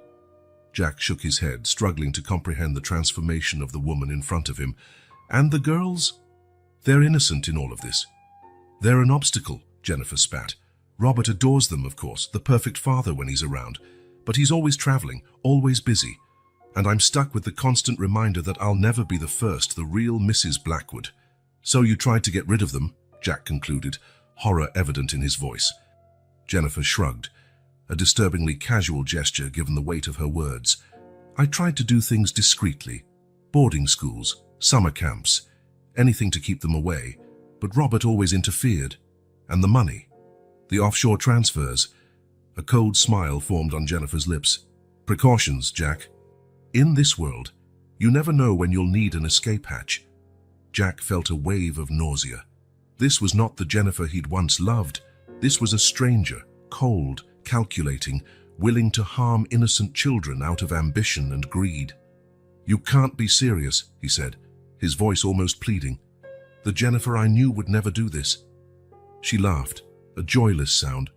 Jack shook his head, struggling to comprehend the transformation of the woman in front of him. "And the girls? They're innocent in all of this." "They're an obstacle," Jennifer spat. "Robert adores them, of course, the perfect father when he's around. But he's always traveling, always busy. And I'm stuck with the constant reminder that I'll never be the first, the real Mrs. Blackwood." "So you tried to get rid of them," Jack concluded, horror evident in his voice. Jennifer shrugged, a disturbingly casual gesture given the weight of her words. "I tried to do things discreetly. Boarding schools, summer camps, anything to keep them away. But Robert always interfered. And the money. The offshore transfers." A cold smile formed on Jennifer's lips. "Precautions, Jack. In this world, you never know when you'll need an escape hatch." Jack felt a wave of nausea. This was not the Jennifer he'd once loved. This was a stranger, cold, calculating, willing to harm innocent children out of ambition and greed. "You can't be serious," he said, his voice almost pleading. "The Jennifer I knew would never do this." She laughed, a joyless sound.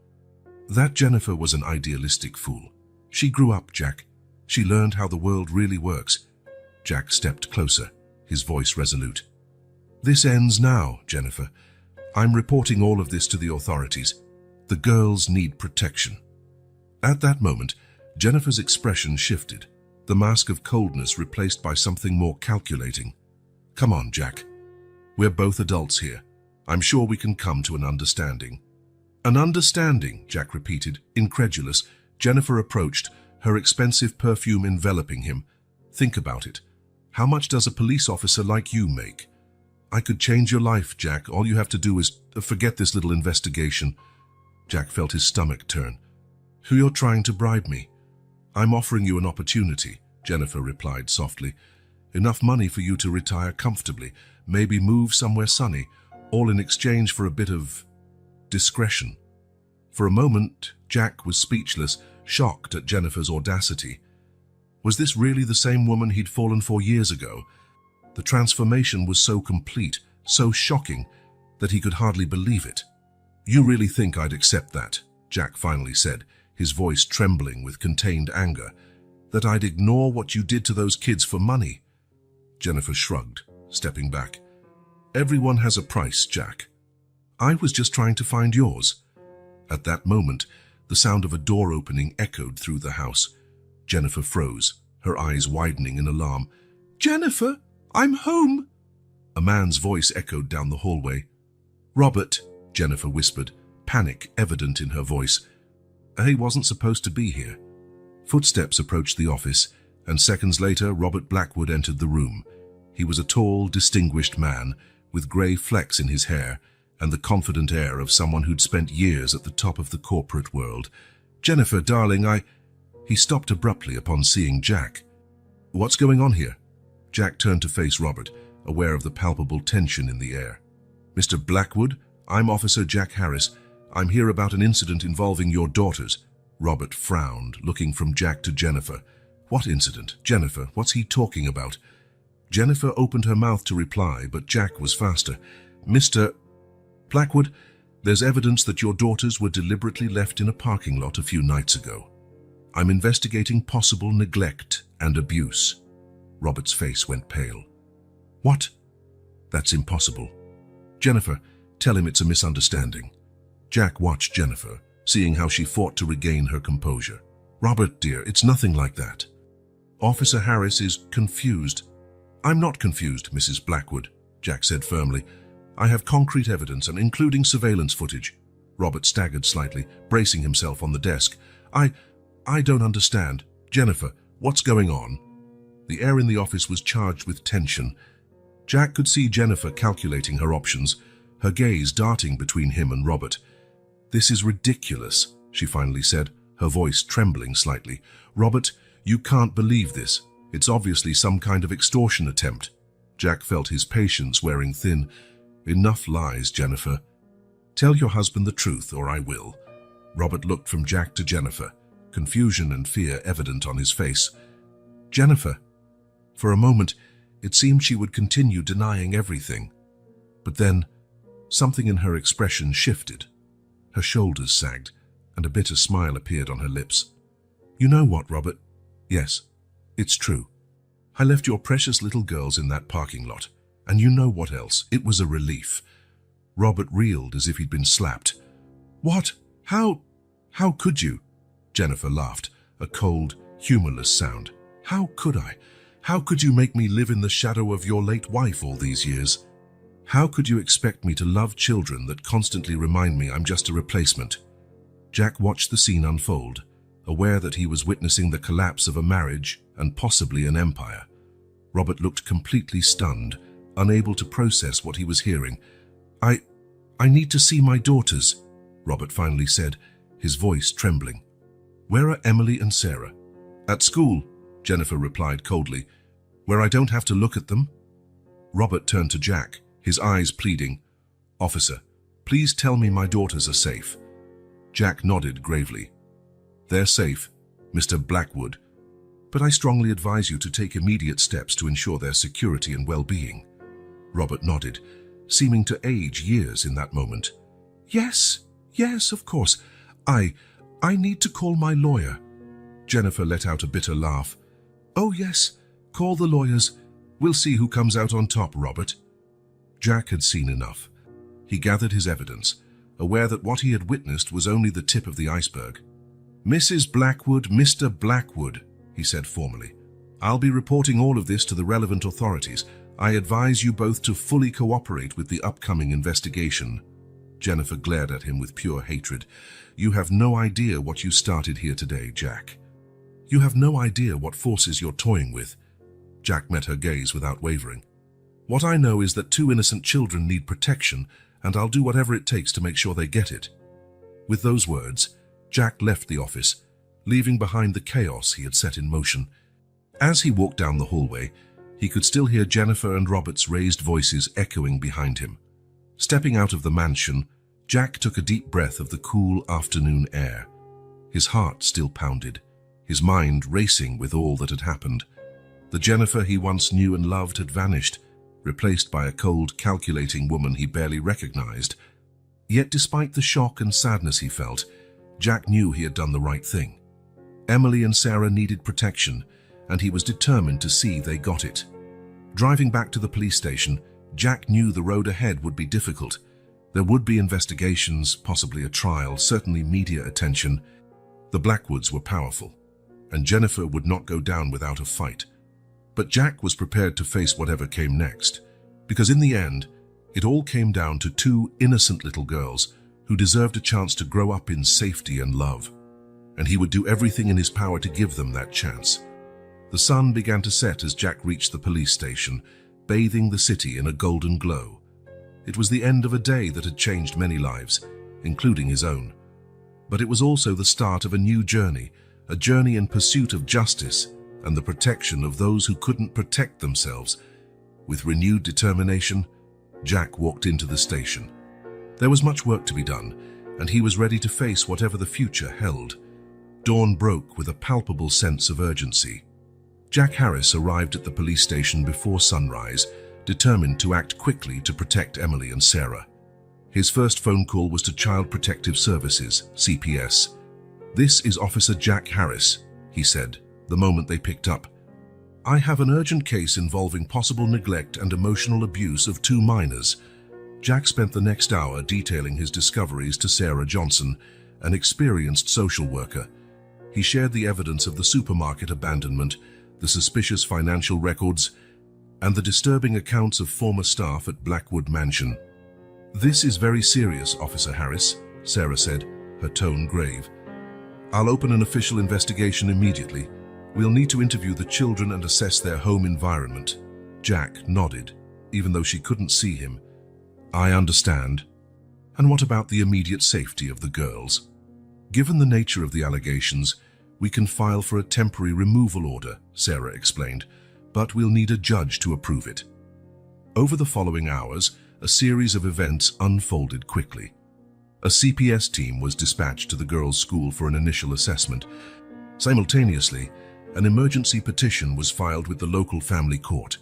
"That Jennifer was an idealistic fool. She grew up, Jack. She learned how the world really works." Jack stepped closer, his voice resolute. "This ends now, Jennifer. I'm reporting all of this to the authorities. The girls need protection." At that moment, Jennifer's expression shifted, the mask of coldness replaced by something more calculating. "Come on, Jack. We're both adults here. I'm sure we can come to an understanding." "An understanding," Jack repeated, incredulous. Jennifer approached, her expensive perfume enveloping him. "Think about it. How much does a police officer like you make?" "I could change your life, Jack. All you have to do is forget this little investigation." Jack felt his stomach turn. "Who you're trying to bribe me?" "I'm offering you an opportunity," Jennifer replied softly. "Enough money for you to retire comfortably, maybe move somewhere sunny, all in exchange for a bit of discretion." For a moment, Jack was speechless, shocked at Jennifer's audacity. Was this really the same woman he'd fallen for years ago? The transformation was so complete, so shocking, that he could hardly believe it. "You really think I'd accept that?" Jack finally said, his voice trembling with contained anger. "That I'd ignore what you did to those kids for money?" Jennifer shrugged, stepping back. "Everyone has a price, Jack. I was just trying to find yours." At that moment, the sound of a door opening echoed through the house. Jennifer froze, her eyes widening in alarm. "Jennifer, I'm home!" A man's voice echoed down the hallway. "Robert," Jennifer whispered, panic evident in her voice. "He wasn't supposed to be here." Footsteps approached the office, and seconds later Robert Blackwood entered the room. He was a tall, distinguished man, with grey flecks in his hair, and the confident air of someone who'd spent years at the top of the corporate world. "Jennifer, darling, He stopped abruptly upon seeing Jack. "What's going on here?" Jack turned to face Robert, aware of the palpable tension in the air. "Mr. Blackwood, I'm Officer Jack Harris. I'm here about an incident involving your daughters." Robert frowned, looking from Jack to Jennifer. "What incident? Jennifer, what's he talking about?" Jennifer opened her mouth to reply, but Jack was faster. "Mr. Blackwood, there's evidence that your daughters were deliberately left in a parking lot a few nights ago. I'm investigating possible neglect and abuse." Robert's face went pale. "What? That's impossible. Jennifer, tell him it's a misunderstanding." Jack watched Jennifer, seeing how she fought to regain her composure. "Robert, dear, it's nothing like that." Officer Harris is confused. "I'm not confused, Mrs. Blackwood," Jack said firmly. "I have concrete evidence, and including surveillance footage." Robert staggered slightly, bracing himself on the desk. I don't understand. Jennifer, what's going on?" The air in the office was charged with tension. Jack could see Jennifer calculating her options, her gaze darting between him and Robert. "This is ridiculous," she finally said, her voice trembling slightly. "Robert, you can't believe this. It's obviously some kind of extortion attempt." Jack felt his patience wearing thin. "Enough lies, Jennifer. Tell your husband the truth, or I will." Robert looked from Jack to Jennifer, confusion and fear evident on his face. "Jennifer." For a moment, it seemed she would continue denying everything. But then, something in her expression shifted. Her shoulders sagged, and a bitter smile appeared on her lips. "You know what, Robert? Yes, it's true. I left your precious little girls in that parking lot, and you know what else? It was a relief." Robert reeled as if he'd been slapped. "What? How could you?" Jennifer laughed, a cold, humorless sound. "How could I? How could you make me live in the shadow of your late wife all these years? How could you expect me to love children that constantly remind me I'm just a replacement?" Jack watched the scene unfold, aware that he was witnessing the collapse of a marriage and possibly an empire. Robert looked completely stunned, unable to process what he was hearing. I need to see my daughters," Robert finally said, his voice trembling. "Where are Emily and Sarah?" "At school," Jennifer replied coldly. "Where I don't have to look at them?" Robert turned to Jack, his eyes pleading. "Officer, please tell me my daughters are safe." Jack nodded gravely. "They're safe, Mr. Blackwood, but I strongly advise you to take immediate steps to ensure their security and well-being." Robert nodded, seeming to age years in that moment. Yes, of course. I need to call my lawyer." Jennifer let out a bitter laugh. "Oh yes, call the lawyers. We'll see who comes out on top, Robert." Jack had seen enough. He gathered his evidence, aware that what he had witnessed was only the tip of the iceberg. "Mrs. Blackwood, Mr. Blackwood," he said formally, "I'll be reporting all of this to the relevant authorities. I advise you both to fully cooperate with the upcoming investigation." Jennifer glared at him with pure hatred. "You have no idea what you started here today, Jack. You have no idea what forces you're toying with." Jack met her gaze without wavering. "What I know is that 2 innocent children need protection, and I'll do whatever it takes to make sure they get it." With those words, Jack left the office, leaving behind the chaos he had set in motion. As he walked down the hallway, he could still hear Jennifer and Robert's raised voices echoing behind him. Stepping out of the mansion, Jack took a deep breath of the cool afternoon air. His heart still pounded, his mind racing with all that had happened. The Jennifer he once knew and loved had vanished, replaced by a cold, calculating woman he barely recognized. Yet despite the shock and sadness he felt, Jack knew he had done the right thing. Emily and Sarah needed protection, and he was determined to see they got it. Driving back to the police station, Jack knew the road ahead would be difficult. There would be investigations, possibly a trial, certainly media attention. The Blackwoods were powerful, and Jennifer would not go down without a fight. But Jack was prepared to face whatever came next, because in the end, it all came down to two innocent little girls who deserved a chance to grow up in safety and love. And he would do everything in his power to give them that chance. The sun began to set as Jack reached the police station, bathing the city in a golden glow. It was the end of a day that had changed many lives, including his own. But it was also the start of a new journey, a journey in pursuit of justice and the protection of those who couldn't protect themselves. With renewed determination, Jack walked into the station. There was much work to be done, and he was ready to face whatever the future held. Dawn broke with a palpable sense of urgency. Jack Harris arrived at the police station before sunrise, determined to act quickly to protect Emily and Sarah. His first phone call was to Child Protective Services, CPS. "This is Officer Jack Harris," he said, the moment they picked up. "I have an urgent case involving possible neglect and emotional abuse of two minors." Jack spent the next hour detailing his discoveries to Sarah Johnson, an experienced social worker. He shared the evidence of the supermarket abandonment, the suspicious financial records, and the disturbing accounts of former staff at Blackwood Mansion. "This is very serious, Officer Harris," Sarah said, her tone grave. "I'll open an official investigation immediately. We'll need to interview the children and assess their home environment." Jack nodded, even though she couldn't see him. "I understand. And what about the immediate safety of the girls?" "Given the nature of the allegations, we can file for a temporary removal order," Sarah explained, "but we'll need a judge to approve it." Over the following hours, a series of events unfolded quickly. A CPS team was dispatched to the girls' school for an initial assessment. Simultaneously, an emergency petition was filed with the local family court.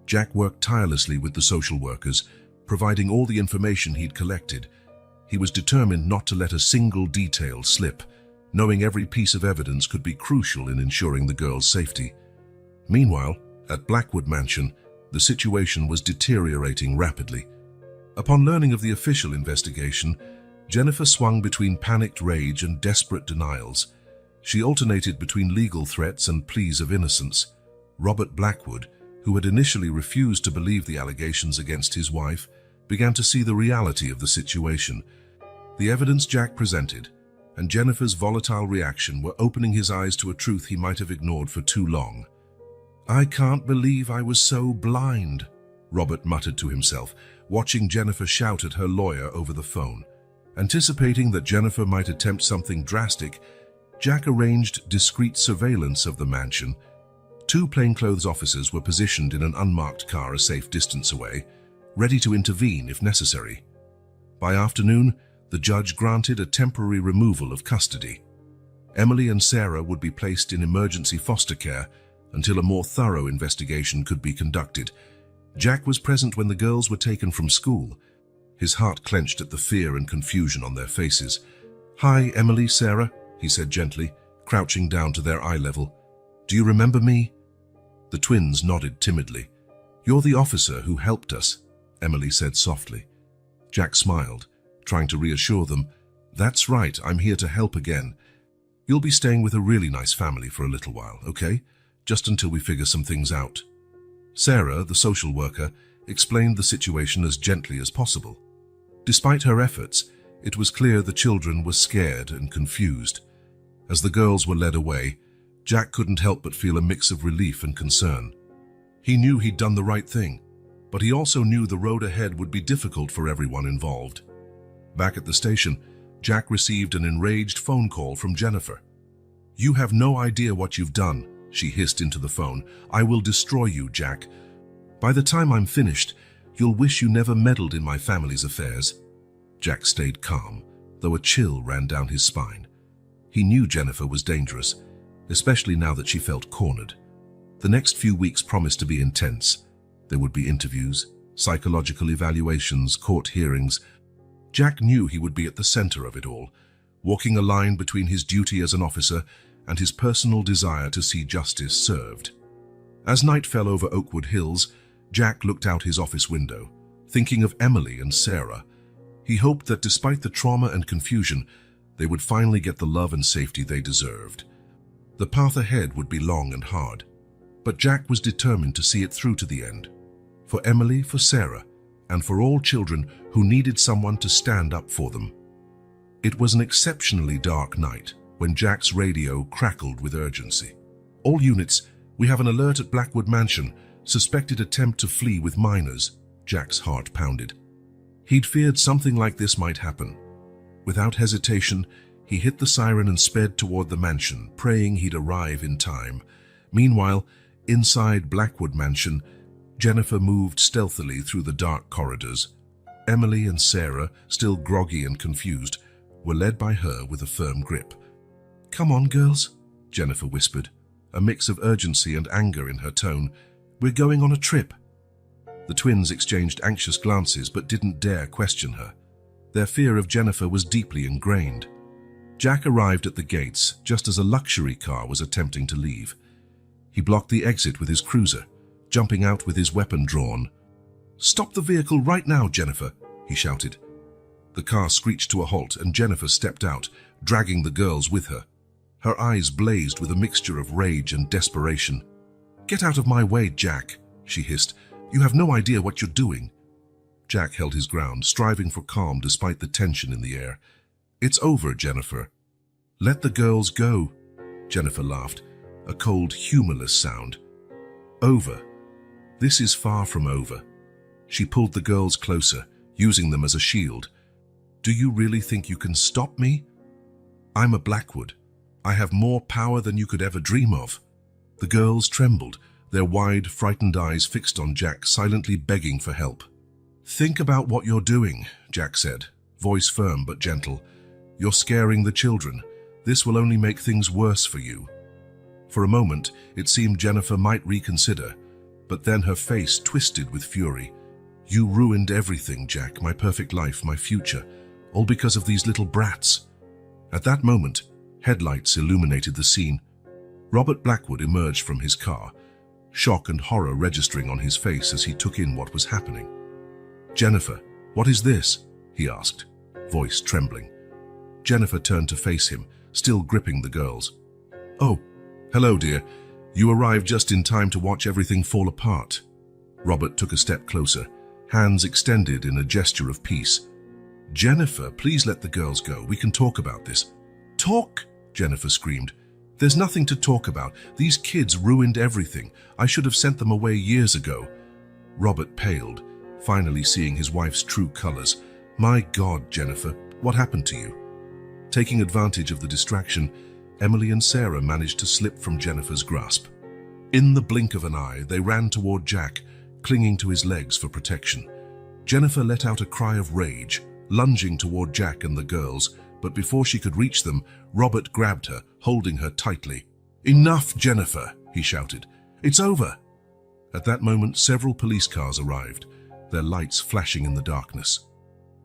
Jack worked tirelessly with the social workers, providing all the information he'd collected. He was determined not to let a single detail slip, knowing every piece of evidence could be crucial in ensuring the girls' safety. Meanwhile, at Blackwood Mansion, the situation was deteriorating rapidly. Upon learning of the official investigation, Jennifer swung between panicked rage and desperate denials. She alternated between legal threats and pleas of innocence. Robert Blackwood, who had initially refused to believe the allegations against his wife, began to see the reality of the situation. The evidence Jack presented and Jennifer's volatile reaction were opening his eyes to a truth he might have ignored for too long. "I can't believe I was so blind," Robert muttered to himself, watching Jennifer shout at her lawyer over the phone. Anticipating that Jennifer might attempt something drastic, Jack arranged discreet surveillance of the mansion. Two plainclothes officers were positioned in an unmarked car a safe distance away, ready to intervene if necessary. By afternoon, the judge granted a temporary removal of custody. Emily and Sarah would be placed in emergency foster care until a more thorough investigation could be conducted. Jack was present when the girls were taken from school. His heart clenched at the fear and confusion on their faces. "Hi, Emily, Sarah," he said gently, crouching down to their eye level. "Do you remember me?" The twins nodded timidly. "You're the officer who helped us," Emily said softly. Jack smiled, trying to reassure them. "That's right, I'm here to help again. You'll be staying with a really nice family for a little while, okay? Just until we figure some things out." Sarah, the social worker, explained the situation as gently as possible. Despite her efforts, it was clear the children were scared and confused. As the girls were led away, Jack couldn't help but feel a mix of relief and concern. He knew he'd done the right thing, but he also knew the road ahead would be difficult for everyone involved. Back at the station, Jack received an enraged phone call from Jennifer. "You have no idea what you've done," she hissed into the phone. "I will destroy you, Jack. By the time I'm finished, you'll wish you never meddled in my family's affairs." Jack stayed calm, though a chill ran down his spine. He knew Jennifer was dangerous, especially now that she felt cornered. The next few weeks promised to be intense. There would be interviews, psychological evaluations, court hearings. Jack knew he would be at the center of it all, walking a line between his duty as an officer and his personal desire to see justice served. As night fell over Oakwood Hills, Jack looked out his office window, thinking of Emily and Sarah. He hoped that despite the trauma and confusion, they would finally get the love and safety they deserved. The path ahead would be long and hard, but Jack was determined to see it through to the end. For Emily, for Sarah, and for all children who needed someone to stand up for them. It was an exceptionally dark night when Jack's radio crackled with urgency. "All units, we have an alert at Blackwood Mansion. Suspected attempt to flee with minors." Jack's heart pounded. He'd feared something like this might happen. Without hesitation, he hit the siren and sped toward the mansion, praying he'd arrive in time. Meanwhile, inside Blackwood Mansion, Jennifer moved stealthily through the dark corridors. Emily and Sarah, still groggy and confused, were led by her with a firm grip. "Come on, girls," Jennifer whispered, a mix of urgency and anger in her tone. "We're going on a trip." The twins exchanged anxious glances but didn't dare question her. Their fear of Jennifer was deeply ingrained. Jack arrived at the gates just as a luxury car was attempting to leave. He blocked the exit with his cruiser, jumping out with his weapon drawn. "Stop the vehicle right now, Jennifer," he shouted. The car screeched to a halt and Jennifer stepped out, dragging the girls with her. Her eyes blazed with a mixture of rage and desperation. "Get out of my way, Jack," she hissed. "You have no idea what you're doing." Jack held his ground, striving for calm despite the tension in the air. "It's over, Jennifer." "Let the girls go," Jennifer laughed, a cold, humorless sound. "Over? This is far from over." She pulled the girls closer, using them as a shield. "Do you really think you can stop me? I'm a Blackwood. I have more power than you could ever dream of." The girls trembled, their wide, frightened eyes fixed on Jack, silently begging for help. "Think about what you're doing," Jack said, voice firm but gentle. "You're scaring the children. This will only make things worse for you." For a moment, it seemed Jennifer might reconsider, but then her face twisted with fury. "You ruined everything, Jack, my perfect life, my future, all because of these little brats." At that moment, headlights illuminated the scene. Robert Blackwood emerged from his car, shock and horror registering on his face as he took in what was happening. "Jennifer, what is this?" he asked, voice trembling. Jennifer turned to face him, still gripping the girls. "Oh, hello, dear. You arrived just in time to watch everything fall apart." Robert took a step closer, hands extended in a gesture of peace. "Jennifer, please let the girls go. We can talk about this." "Talk?" Jennifer screamed. "There's nothing to talk about. These kids ruined everything. I should have sent them away years ago." Robert paled, finally seeing his wife's true colors. "My God, Jennifer, what happened to you?" Taking advantage of the distraction, Emily and Sarah managed to slip from Jennifer's grasp. In the blink of an eye, they ran toward Jack, clinging to his legs for protection. Jennifer let out a cry of rage, lunging toward Jack and the girls, but before she could reach them, Robert grabbed her, holding her tightly. "Enough, Jennifer," he shouted. "It's over." At that moment, several police cars arrived, their lights flashing in the darkness.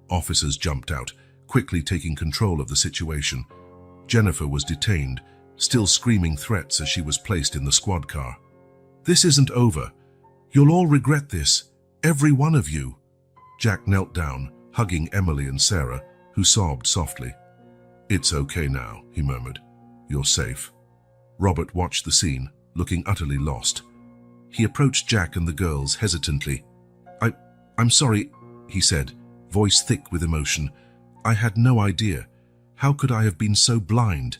Officers jumped out, quickly taking control of the situation. Jennifer was detained, still screaming threats as she was placed in the squad car. "This isn't over. You'll all regret this, every one of you." Jack knelt down, hugging Emily and Sarah, who sobbed softly. "It's okay now," he murmured. "You're safe." Robert watched the scene, looking utterly lost. He approached Jack and the girls hesitantly. I'm sorry," he said, voice thick with emotion. "I had no idea. How could I have been so blind?"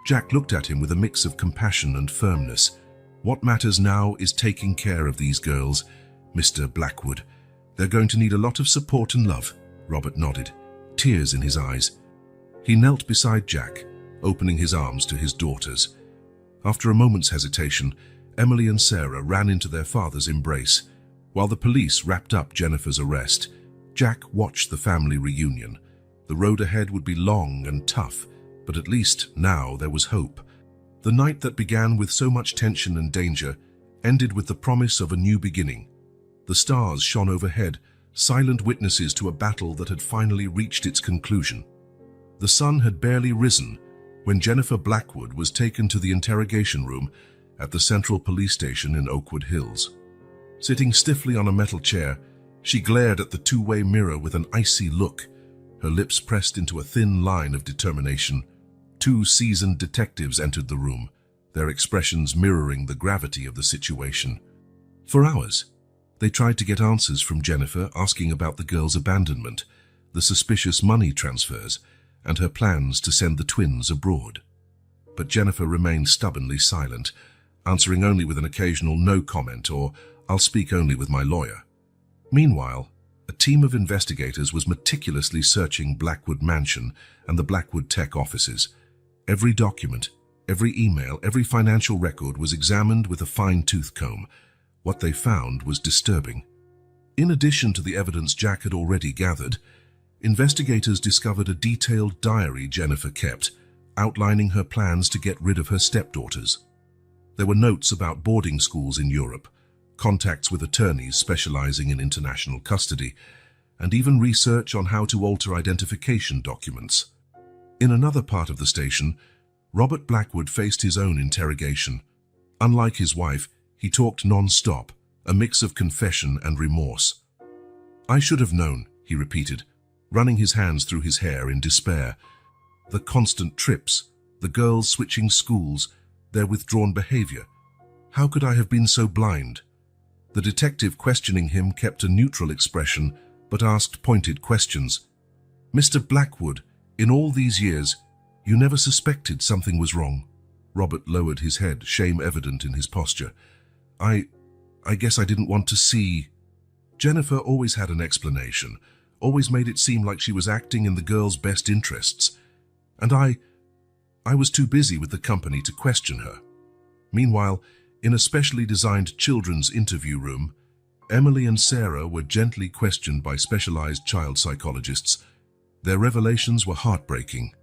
Jack looked at him with a mix of compassion and firmness. "What matters now is taking care of these girls, Mr. Blackwood. They're going to need a lot of support and love." Robert nodded, tears in his eyes. He knelt beside Jack, opening his arms to his daughters. After a moment's hesitation, Emily and Sarah ran into their father's embrace. While the police wrapped up Jennifer's arrest, Jack watched the family reunion. The road ahead would be long and tough, but at least now there was hope. The night that began with so much tension and danger ended with the promise of a new beginning. The stars shone overhead, silent witnesses to a battle that had finally reached its conclusion. The sun had barely risen when Jennifer Blackwood was taken to the interrogation room at the Central Police Station in Oakwood Hills. Sitting stiffly on a metal chair, she glared at the two-way mirror with an icy look, her lips pressed into a thin line of determination. Two seasoned detectives entered the room, their expressions mirroring the gravity of the situation. For hours, they tried to get answers from Jennifer, asking about the girl's abandonment, the suspicious money transfers, and her plans to send the twins abroad. But Jennifer remained stubbornly silent, answering only with an occasional no comment or "I'll speak only with my lawyer." Meanwhile, a team of investigators was meticulously searching Blackwood Mansion and the Blackwood Tech offices. Every document, every email, every financial record was examined with a fine-tooth comb. What they found was disturbing. In addition to the evidence Jack had already gathered, investigators discovered a detailed diary Jennifer kept, outlining her plans to get rid of her stepdaughters. There were notes about boarding schools in Europe, contacts with attorneys specializing in international custody, and even research on how to alter identification documents. In another part of the station, Robert Blackwood faced his own interrogation. Unlike his wife, he talked non-stop, a mix of confession and remorse. "I should have known," he repeated, running his hands through his hair in despair. The constant trips, the girls switching schools, their withdrawn behavior. How could I have been so blind? The detective questioning him kept a neutral expression, but asked pointed questions. "Mr. Blackwood, in all these years, you never suspected something was wrong?" Robert lowered his head, shame evident in his posture. I guess I didn't want to see." Jennifer always had an explanation, always made it seem like she was acting in the girl's best interests. And I was too busy with the company to question her. Meanwhile, in a specially designed children's interview room, Emily and Sarah were gently questioned by specialized child psychologists. Their revelations were heartbreaking.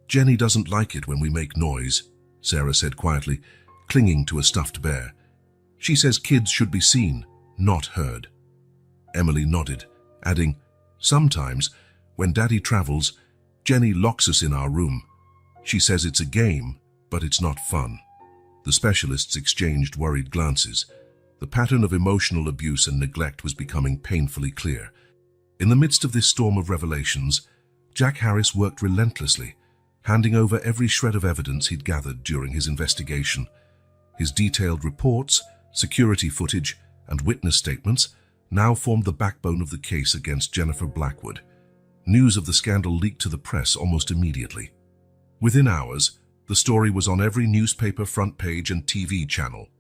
"Jenny doesn't like it when we make noise," Sarah said quietly, clinging to a stuffed bear. "She says kids should be seen, not heard." Emily nodded, adding, "Sometimes, when Daddy travels, Jenny locks us in our room. She says it's a game, but it's not fun." The specialists exchanged worried glances. The pattern of emotional abuse and neglect was becoming painfully clear. In the midst of this storm of revelations, Jack Harris worked relentlessly, handing over every shred of evidence he'd gathered during his investigation. His detailed reports, security footage, and witness statements now formed the backbone of the case against Jennifer Blackwood. News of the scandal leaked to the press almost immediately. Within hours, the story was on every newspaper front page and TV channel.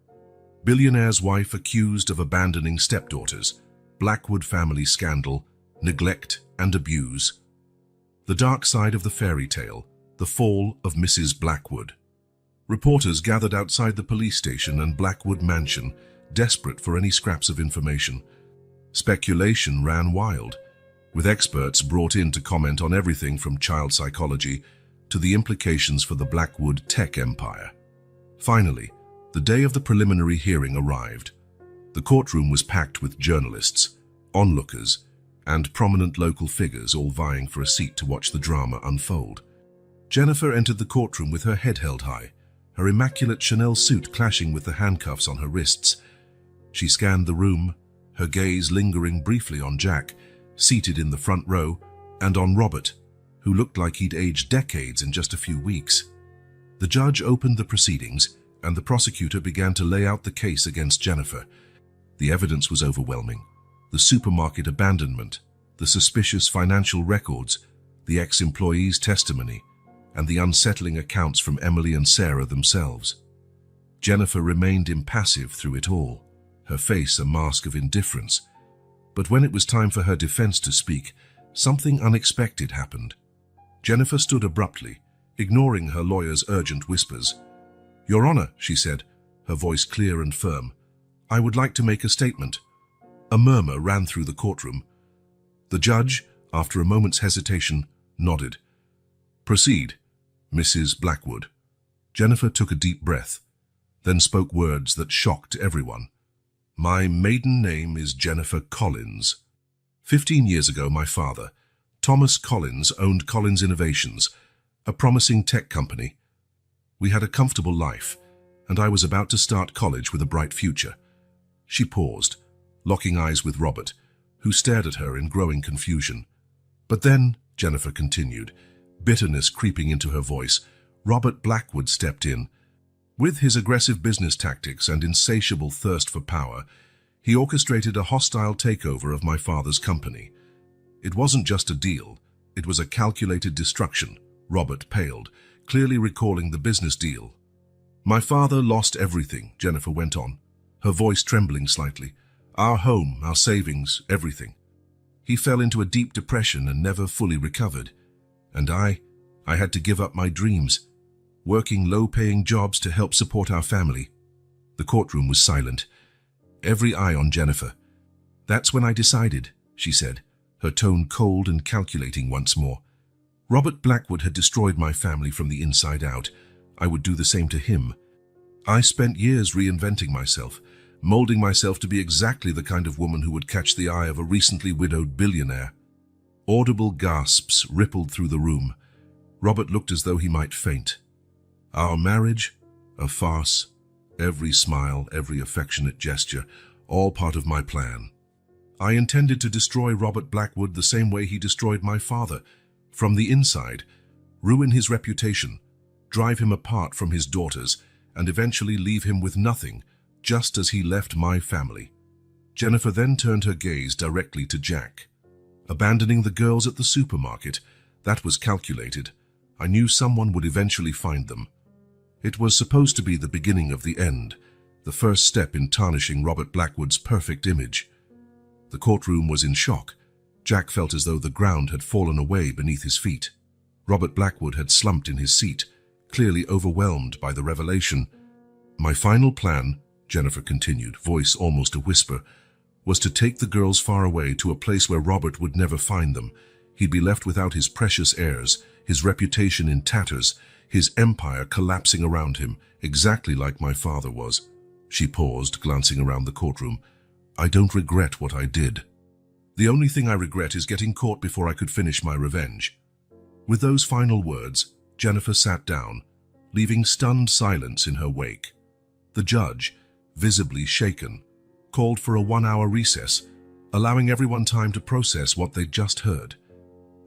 Billionaire's wife accused of abandoning stepdaughters, Blackwood family scandal, neglect and abuse. The dark side of the fairy tale, the fall of Mrs. Blackwood. Reporters gathered outside the police station and Blackwood Mansion, desperate for any scraps of information. Speculation ran wild, with experts brought in to comment on everything from child psychology to the implications for the Blackwood tech empire. Finally, the day of the preliminary hearing arrived. The courtroom was packed with journalists, onlookers, and prominent local figures all vying for a seat to watch the drama unfold. Jennifer entered the courtroom with her head held high, her immaculate Chanel suit clashing with the handcuffs on her wrists. She scanned the room, her gaze lingering briefly on Jack, seated in the front row, and on Robert, who looked like he'd aged decades in just a few weeks. The judge opened the proceedings, and the prosecutor began to lay out the case against Jennifer. The evidence was overwhelming. The supermarket abandonment, the suspicious financial records, the ex-employee's testimony, and the unsettling accounts from Emily and Sarah themselves. Jennifer remained impassive through it all, her face a mask of indifference. But when it was time for her defense to speak, something unexpected happened. Jennifer stood abruptly, ignoring her lawyer's urgent whispers. "Your Honor," she said, her voice clear and firm, "I would like to make a statement." A murmur ran through the courtroom. The judge, after a moment's hesitation, nodded. "Proceed, Mrs. Blackwood." Jennifer took a deep breath, then spoke words that shocked everyone. "My maiden name is Jennifer Collins. 15 years ago, my father, Thomas Collins owned Collins Innovations, a promising tech company. We had a comfortable life, and I was about to start college with a bright future. She paused, locking eyes with Robert, who stared at her in growing confusion. But then, Jennifer continued, bitterness creeping into her voice, Robert Blackwood stepped in. With his aggressive business tactics and insatiable thirst for power, he orchestrated a hostile takeover of my father's company. It wasn't just a deal, it was a calculated destruction. Robert paled, clearly recalling the business deal. My father lost everything, Jennifer went on, her voice trembling slightly. Our home, our savings, everything. He fell into a deep depression and never fully recovered. And I had to give up my dreams, working low-paying jobs to help support our family. The courtroom was silent, every eye on Jennifer. That's when I decided, she said, her tone cold and calculating once more. Robert Blackwood had destroyed my family from the inside out. I would do the same to him. I spent years reinventing myself, molding myself to be exactly the kind of woman who would catch the eye of a recently widowed billionaire. Audible gasps rippled through the room. Robert looked as though he might faint. Our marriage, a farce, every smile, every affectionate gesture, all part of my plan. I intended to destroy Robert Blackwood the same way he destroyed my father, from the inside, ruin his reputation, drive him apart from his daughters, and eventually leave him with nothing, just as he left my family. Jennifer then turned her gaze directly to Jack. Abandoning the girls at the supermarket, that was calculated. I knew someone would eventually find them. It was supposed to be the beginning of the end, the first step in tarnishing Robert Blackwood's perfect image. The courtroom was in shock. Jack felt as though the ground had fallen away beneath his feet. Robert Blackwood had slumped in his seat, clearly overwhelmed by the revelation. My final plan, Jennifer continued, voice almost a whisper, was to take the girls far away to a place where Robert would never find them. He'd be left without his precious heirs, his reputation in tatters, his empire collapsing around him, exactly like my father was. She paused, glancing around the courtroom. I don't regret what I did. The only thing I regret is getting caught before I could finish my revenge. With those final words, Jennifer sat down, leaving stunned silence in her wake. The judge, visibly shaken, called for a 1-hour recess, allowing everyone time to process what they'd just heard.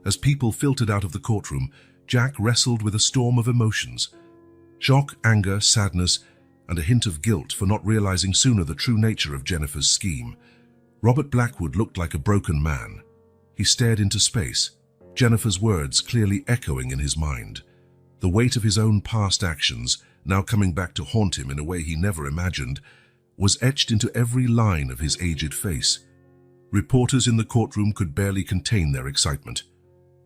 As people filtered out of the courtroom, Jack wrestled with a storm of emotions. Shock, anger, sadness, and a hint of guilt for not realizing sooner the true nature of Jennifer's scheme. Robert Blackwood looked like a broken man. He stared into space, Jennifer's words clearly echoing in his mind. The weight of his own past actions, now coming back to haunt him in a way he never imagined, was etched into every line of his aged face. Reporters in the courtroom could barely contain their excitement.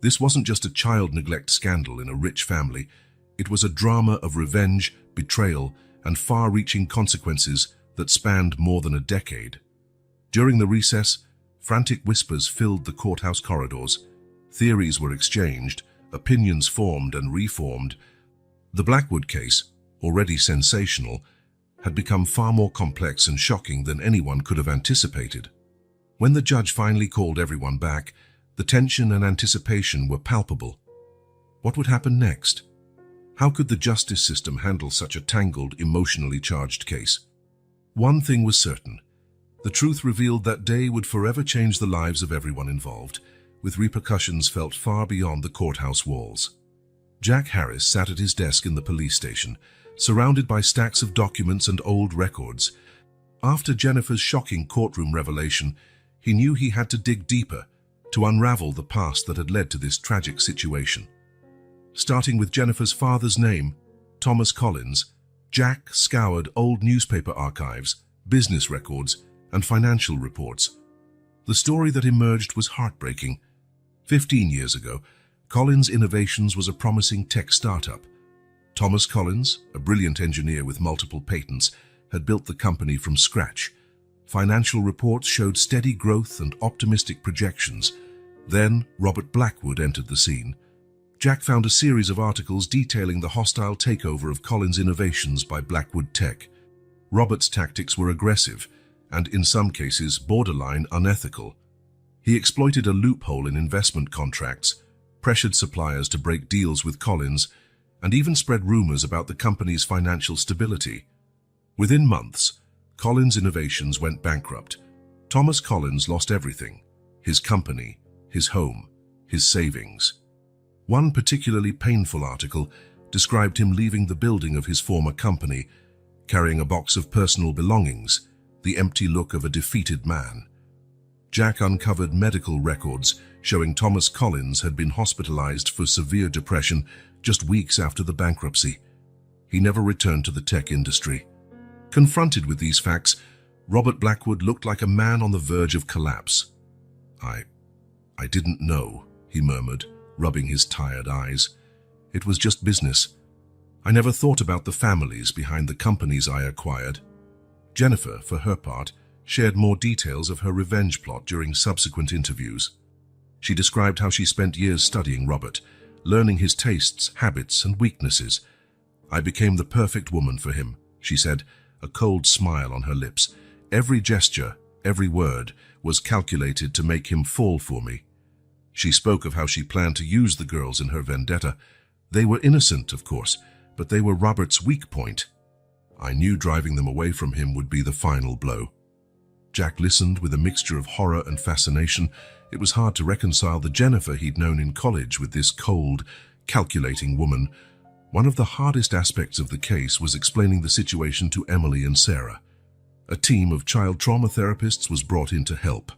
This wasn't just a child neglect scandal in a rich family. It was a drama of revenge, betrayal, and far-reaching consequences that spanned more than a decade. During the recess, frantic whispers filled the courthouse corridors. Theories were exchanged, opinions formed and reformed. The Blackwood case, already sensational, had become far more complex and shocking than anyone could have anticipated. When the judge finally called everyone back, the tension and anticipation were palpable. What would happen next? How could the justice system handle such a tangled, emotionally charged case? One thing was certain. The truth revealed that day would forever change the lives of everyone involved, with repercussions felt far beyond the courthouse walls. Jack Harris sat at his desk in the police station, surrounded by stacks of documents and old records. After Jennifer's shocking courtroom revelation, he knew he had to dig deeper to unravel the past that had led to this tragic situation. Starting with Jennifer's father's name, Thomas Collins, Jack scoured old newspaper archives, business records, and financial reports. The story that emerged was heartbreaking. 15 years ago, Collins Innovations was a promising tech startup. Thomas Collins, a brilliant engineer with multiple patents, had built the company from scratch. Financial reports showed steady growth and optimistic projections. Then Robert Blackwood entered the scene. Jack found a series of articles detailing the hostile takeover of Collins Innovations by Blackwood Tech. Robert's tactics were aggressive and, in some cases, borderline unethical. He exploited a loophole in investment contracts, pressured suppliers to break deals with Collins, and even spread rumors about the company's financial stability. Within months, Collins Innovations went bankrupt. Thomas Collins lost everything: his company, his home, his savings. One particularly painful article described him leaving the building of his former company, carrying a box of personal belongings, the empty look of a defeated man. Jack uncovered medical records showing Thomas Collins had been hospitalized for severe depression just weeks after the bankruptcy. He never returned to the tech industry. Confronted with these facts, Robert Blackwood looked like a man on the verge of collapse. I didn't know," he murmured, rubbing his tired eyes. "It was just business. I never thought about the families behind the companies I acquired." Jennifer, for her part, shared more details of her revenge plot during subsequent interviews. She described how she spent years studying Robert, learning his tastes, habits, and weaknesses. "I became the perfect woman for him," she said, a cold smile on her lips. "Every gesture, every word, was calculated to make him fall for me." She spoke of how she planned to use the girls in her vendetta. They were innocent, of course, but they were Robert's weak point. "I knew driving them away from him would be the final blow." Jack listened with a mixture of horror and fascination. It was hard to reconcile the Jennifer he'd known in college with this cold, calculating woman. One of the hardest aspects of the case was explaining the situation to Emily and Sarah. A team of child trauma therapists was brought in to help.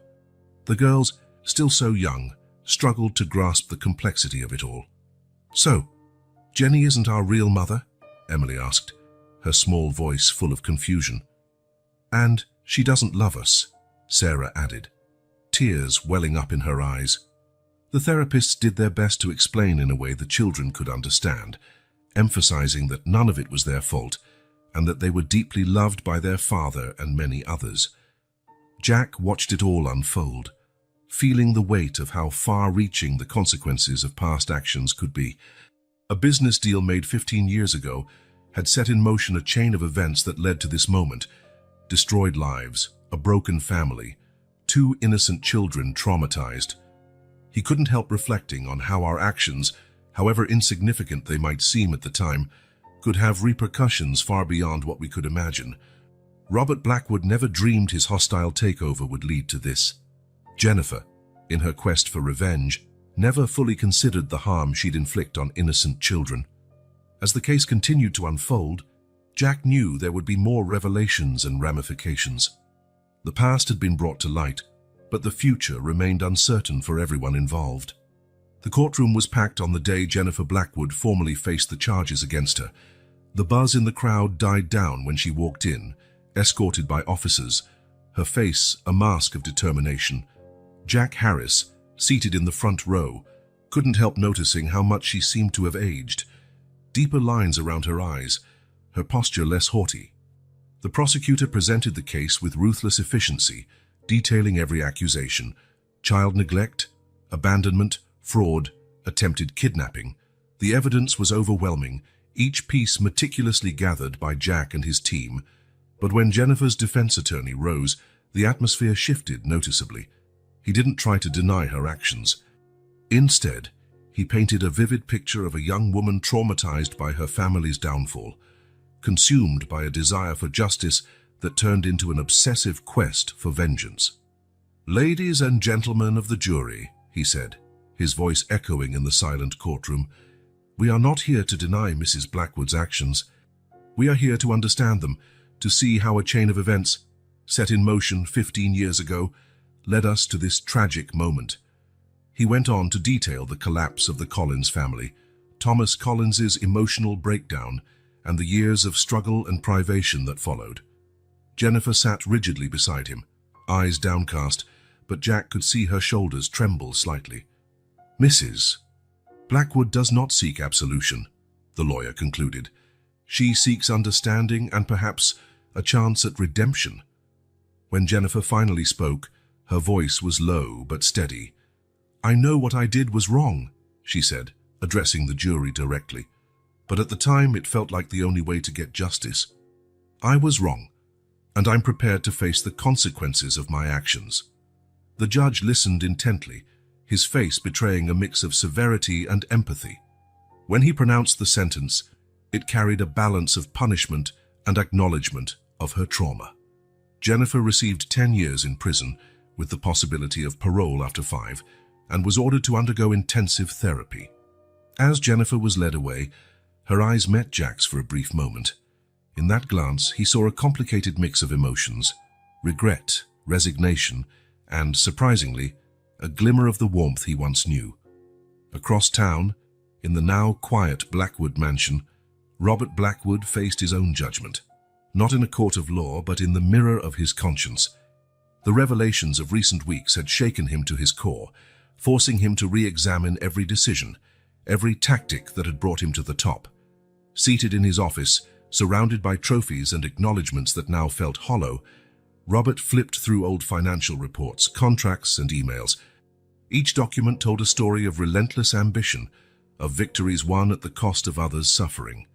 The girls, still so young, struggled to grasp the complexity of it all. "So, Jenny isn't our real mother?" Emily asked, her small voice full of confusion. "And she doesn't love us," Sarah added, tears welling up in her eyes. The therapists did their best to explain in a way the children could understand, emphasizing that none of it was their fault and that they were deeply loved by their father and many others. Jack watched it all unfold, feeling the weight of how far-reaching the consequences of past actions could be. A business deal made 15 years ago had set in motion a chain of events that led to this moment: destroyed lives, a broken family, 2 innocent children traumatized. He couldn't help reflecting on how our actions, however insignificant they might seem at the time, could have repercussions far beyond what we could imagine. Robert Blackwood never dreamed his hostile takeover would lead to this. Jennifer, in her quest for revenge, never fully considered the harm she'd inflict on innocent children. As the case continued to unfold, Jack knew there would be more revelations and ramifications. The past had been brought to light, but the future remained uncertain for everyone involved. The courtroom was packed on the day Jennifer Blackwood formally faced the charges against her. The buzz in the crowd died down when she walked in, escorted by officers, her face a mask of determination. Jack Harris, seated in the front row, couldn't help noticing how much she seemed to have aged. Deeper lines around her eyes, her posture less haughty. The prosecutor presented the case with ruthless efficiency, detailing every accusation: child neglect, abandonment, fraud, attempted kidnapping. The evidence was overwhelming, each piece meticulously gathered by Jack and his team. But when Jennifer's defense attorney rose, the atmosphere shifted noticeably. He didn't try to deny her actions. Instead, he painted a vivid picture of a young woman traumatized by her family's downfall, consumed by a desire for justice that turned into an obsessive quest for vengeance. "Ladies and gentlemen of the jury," he said, his voice echoing in the silent courtroom, "we are not here to deny Mrs. Blackwood's actions. We are here to understand them, to see how a chain of events, set in motion 15 years ago, led us to this tragic moment." He went on to detail the collapse of the Collins family, Thomas Collins's emotional breakdown, and the years of struggle and privation that followed. Jennifer sat rigidly beside him, eyes downcast, but Jack could see her shoulders tremble slightly. "Mrs. Blackwood does not seek absolution," the lawyer concluded. "She seeks understanding and perhaps a chance at redemption." When Jennifer finally spoke, her voice was low but steady. "I know what I did was wrong," she said, addressing the jury directly. "But at the time it felt like the only way to get justice. I was wrong, and I'm prepared to face the consequences of my actions." The judge listened intently, his face betraying a mix of severity and empathy. When he pronounced the sentence, it carried a balance of punishment and acknowledgement of her trauma. Jennifer received 10 years in prison, with the possibility of parole after 5, and was ordered to undergo intensive therapy. As Jennifer was led away, her eyes met Jack's for a brief moment. In that glance, he saw a complicated mix of emotions: regret, resignation, and, surprisingly, a glimmer of the warmth he once knew. Across town, in the now quiet Blackwood mansion, Robert Blackwood faced his own judgment, not in a court of law, but in the mirror of his conscience. The revelations of recent weeks had shaken him to his core, forcing him to re-examine every decision, every tactic that had brought him to the top. Seated in his office, surrounded by trophies and acknowledgements that now felt hollow, Robert flipped through old financial reports, contracts, and emails. Each document told a story of relentless ambition, of victories won at the cost of others' suffering.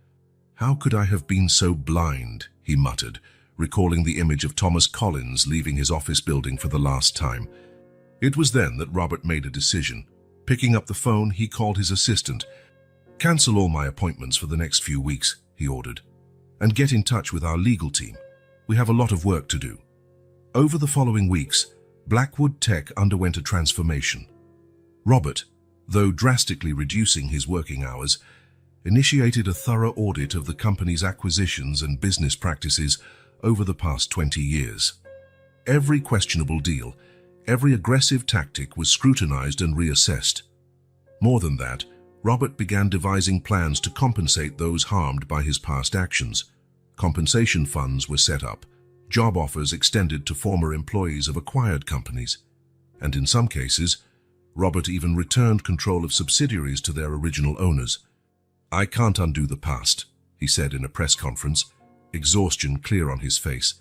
"How could I have been so blind?" he muttered, recalling the image of Thomas Collins leaving his office building for the last time. It was then that Robert made a decision. Picking up the phone, he called his assistant. "Cancel all my appointments for the next few weeks," he ordered, "and get in touch with our legal team. We have a lot of work to do." Over the following weeks, Blackwood Tech underwent a transformation. Robert, though drastically reducing his working hours, initiated a thorough audit of the company's acquisitions and business practices over the past 20 years. Every questionable deal, every aggressive tactic was scrutinized and reassessed. More than that, Robert began devising plans to compensate those harmed by his past actions. Compensation funds were set up, job offers extended to former employees of acquired companies, and in some cases, Robert even returned control of subsidiaries to their original owners. "I can't undo the past," he said in a press conference, exhaustion clear on his face.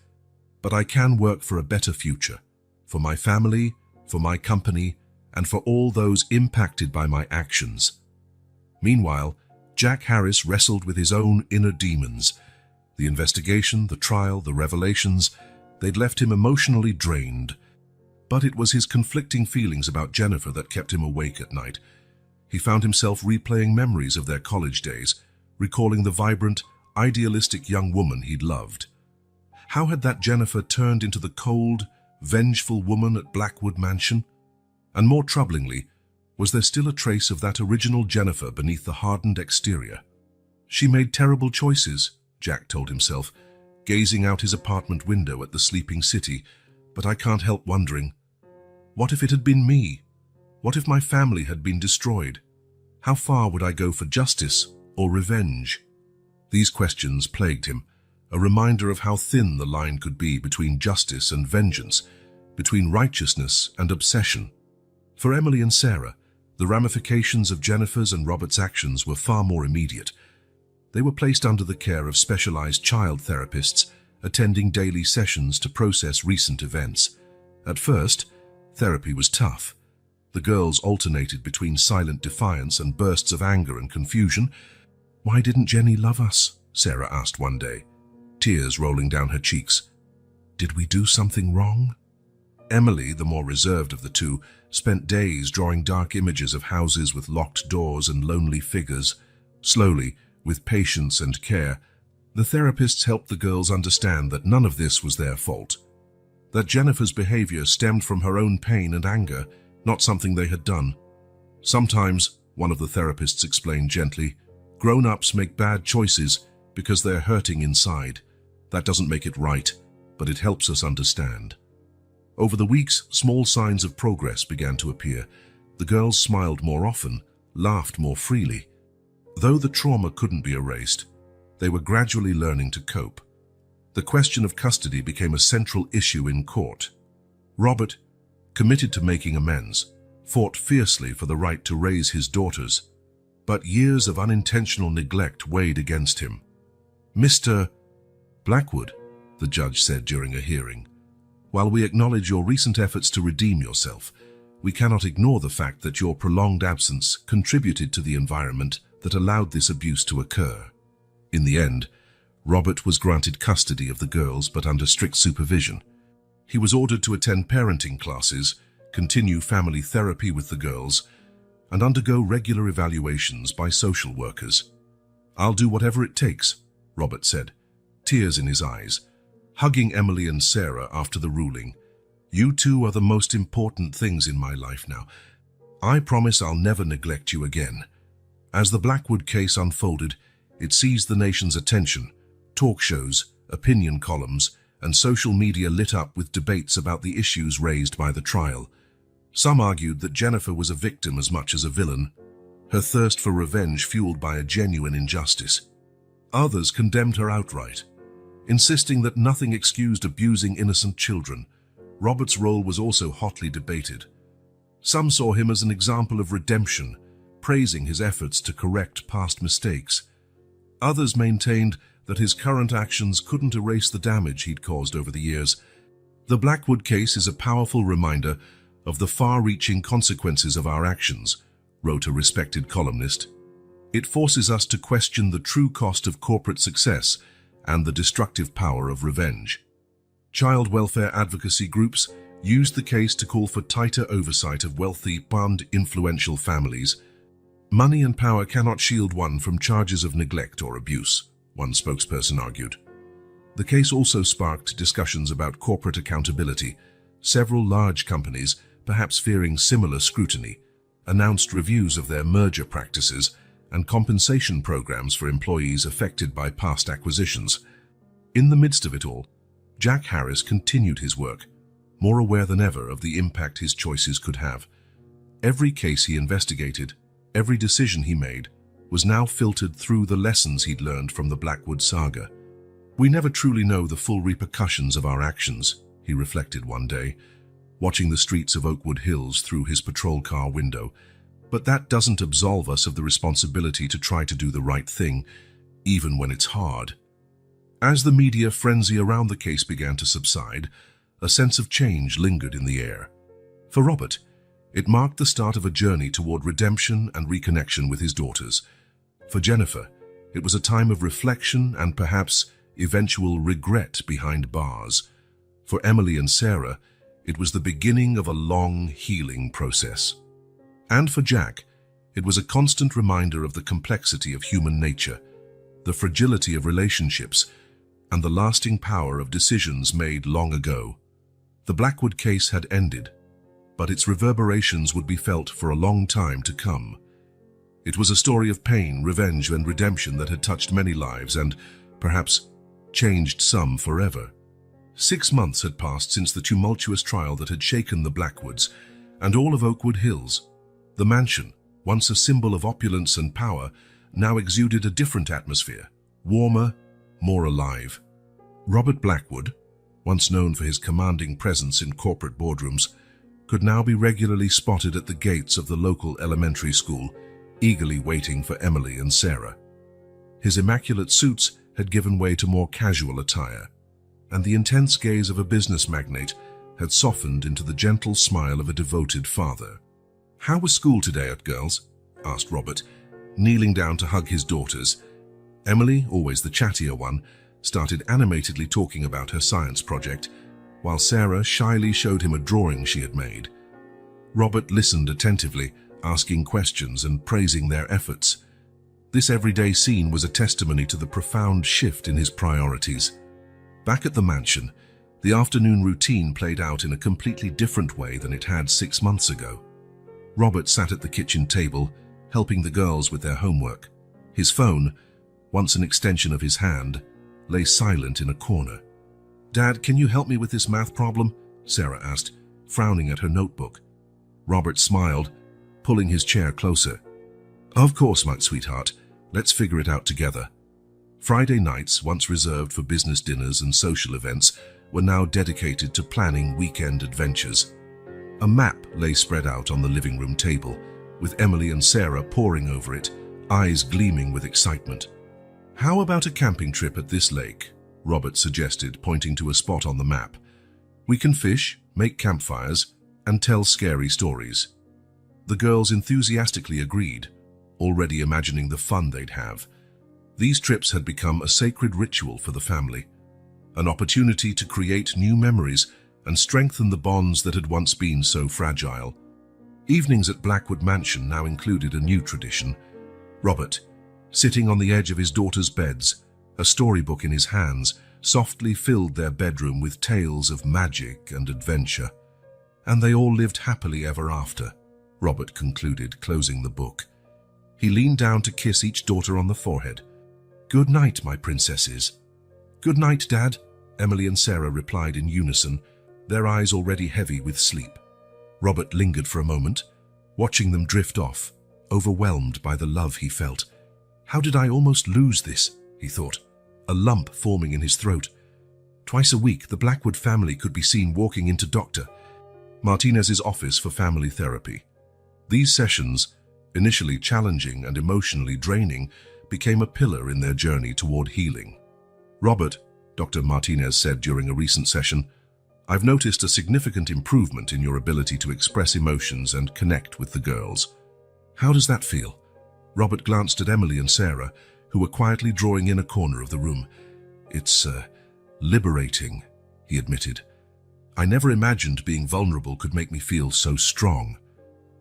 "But I can work for a better future, for my family, for my company, and for all those impacted by my actions." Meanwhile, Jack Harris wrestled with his own inner demons. The investigation, the trial, the revelations, they'd left him emotionally drained. But it was his conflicting feelings about Jennifer that kept him awake at night. He found himself replaying memories of their college days, recalling the vibrant, idealistic young woman he'd loved. How had that Jennifer turned into the cold, vengeful woman at Blackwood Mansion? And more troublingly, was there still a trace of that original Jennifer beneath the hardened exterior? "She made terrible choices," Jack told himself, gazing out his apartment window at the sleeping city, "but I can't help wondering, what if it had been me? What if my family had been destroyed? How far would I go for justice or revenge?" These questions plagued him, a reminder of how thin the line could be between justice and vengeance, between righteousness and obsession. For Emily and Sarah, the ramifications of Jennifer's and Robert's actions were far more immediate. They were placed under the care of specialized child therapists, attending daily sessions to process recent events. At first, therapy was tough. The girls alternated between silent defiance and bursts of anger and confusion. "Why didn't Jenny love us?" Sarah asked one day, tears rolling down her cheeks. "Did we do something wrong?" Emily, the more reserved of the two, spent days drawing dark images of houses with locked doors and lonely figures. Slowly, with patience and care, the therapists helped the girls understand that none of this was their fault, that Jennifer's behavior stemmed from her own pain and anger, not something they had done. "Sometimes," one of the therapists explained gently, "grown-ups make bad choices because they're hurting inside. That doesn't make it right, but it helps us understand." Over the weeks, small signs of progress began to appear. The girls smiled more often, laughed more freely. Though the trauma couldn't be erased, they were gradually learning to cope. The question of custody became a central issue in court. Robert, committed to making amends, fought fiercely for the right to raise his daughters. But years of unintentional neglect weighed against him. "Mr. Blackwood," the judge said during a hearing, "while we acknowledge your recent efforts to redeem yourself, we cannot ignore the fact that your prolonged absence contributed to the environment that allowed this abuse to occur." In the end, Robert was granted custody of the girls, but under strict supervision. He was ordered to attend parenting classes, continue family therapy with the girls, and undergo regular evaluations by social workers. "I'll do whatever it takes," Robert said, tears in his eyes, hugging Emily and Sarah after the ruling. "You two are the most important things in my life now. I promise I'll never neglect you again." As the Blackwood case unfolded, it seized the nation's attention. Talk shows, opinion columns, and social media lit up with debates about the issues raised by the trial. Some argued that Jennifer was a victim as much as a villain, her thirst for revenge fueled by a genuine injustice. Others condemned her outright, insisting that nothing excused abusing innocent children. Robert's role was also hotly debated. Some saw him as an example of redemption, praising his efforts to correct past mistakes. Others maintained that his current actions couldn't erase the damage he'd caused over the years. The Blackwood case is a powerful reminder of the far-reaching consequences of our actions, wrote a respected columnist. It forces us to question the true cost of corporate success and the destructive power of revenge. Child welfare advocacy groups used the case to call for tighter oversight of wealthy and influential families. "Money and power cannot shield one from charges of neglect or abuse," one spokesperson argued. The case also sparked discussions about corporate accountability. Several large companies, perhaps fearing similar scrutiny, announced reviews of their merger practices and compensation programs for employees affected by past acquisitions. In the midst of it all, Jack Harris continued his work, more aware than ever of the impact his choices could have. Every case he investigated, every decision he made, was now filtered through the lessons he'd learned from the Blackwood saga. "We never truly know the full repercussions of our actions," he reflected one day, watching the streets of Oakwood Hills through his patrol car window. "But that doesn't absolve us of the responsibility to try to do the right thing, even when it's hard." As the media frenzy around the case began to subside, a sense of change lingered in the air. For Robert, it marked the start of a journey toward redemption and reconnection with his daughters. For Jennifer, it was a time of reflection and perhaps eventual regret behind bars. For Emily and Sarah, it was the beginning of a long healing process. And for Jack, it was a constant reminder of the complexity of human nature, the fragility of relationships, and the lasting power of decisions made long ago. The Blackwood case had ended, but its reverberations would be felt for a long time to come. It was a story of pain, revenge, and redemption that had touched many lives and, perhaps, changed some forever. 6 months had passed since the tumultuous trial that had shaken the Blackwoods and all of Oakwood Hills. The mansion, once a symbol of opulence and power, now exuded a different atmosphere, warmer, more alive. Robert Blackwood, once known for his commanding presence in corporate boardrooms, could now be regularly spotted at the gates of the local elementary school, eagerly waiting for Emily and Sarah. His immaculate suits had given way to more casual attire, and the intense gaze of a business magnate had softened into the gentle smile of a devoted father. "How was school today, girls?" asked Robert, kneeling down to hug his daughters. Emily, always the chattier one, started animatedly talking about her science project, while Sarah shyly showed him a drawing she had made. Robert listened attentively, asking questions and praising their efforts. This everyday scene was a testimony to the profound shift in his priorities. Back at the mansion, the afternoon routine played out in a completely different way than it had 6 months ago. Robert sat at the kitchen table, helping the girls with their homework. His phone, once an extension of his hand, lay silent in a corner. "Dad, can you help me with this math problem?" Sarah asked, frowning at her notebook. Robert smiled, pulling his chair closer. "Of course, my sweetheart. Let's figure it out together." Friday nights, once reserved for business dinners and social events, were now dedicated to planning weekend adventures. A map lay spread out on the living room table, with Emily and Sarah poring over it, eyes gleaming with excitement. "How about a camping trip at this lake?" Robert suggested, pointing to a spot on the map. "We can fish, make campfires, and tell scary stories." The girls enthusiastically agreed, already imagining the fun they'd have. These trips had become a sacred ritual for the family, an opportunity to create new memories and strengthen the bonds that had once been so fragile. Evenings at Blackwood Mansion now included a new tradition. Robert, sitting on the edge of his daughter's beds, a storybook in his hands, softly filled their bedroom with tales of magic and adventure. And they all lived happily ever after, Robert concluded, closing the book. He leaned down to kiss each daughter on the forehead. "Good night, my princesses." "Good night, Dad," Emily and Sarah replied in unison, their eyes already heavy with sleep. Robert lingered for a moment, watching them drift off, overwhelmed by the love he felt. "How did I almost lose this?" he thought, a lump forming in his throat. Twice a week, the Blackwood family could be seen walking into Dr. Martinez's office for family therapy. These sessions, initially challenging and emotionally draining, became a pillar in their journey toward healing. "Robert," Dr. Martinez said during a recent session, "I've noticed a significant improvement in your ability to express emotions and connect with the girls." "How does that feel?" Robert glanced at Emily and Sarah, who were quietly drawing in a corner of the room. "It's liberating," he admitted. "I never imagined being vulnerable could make me feel so strong."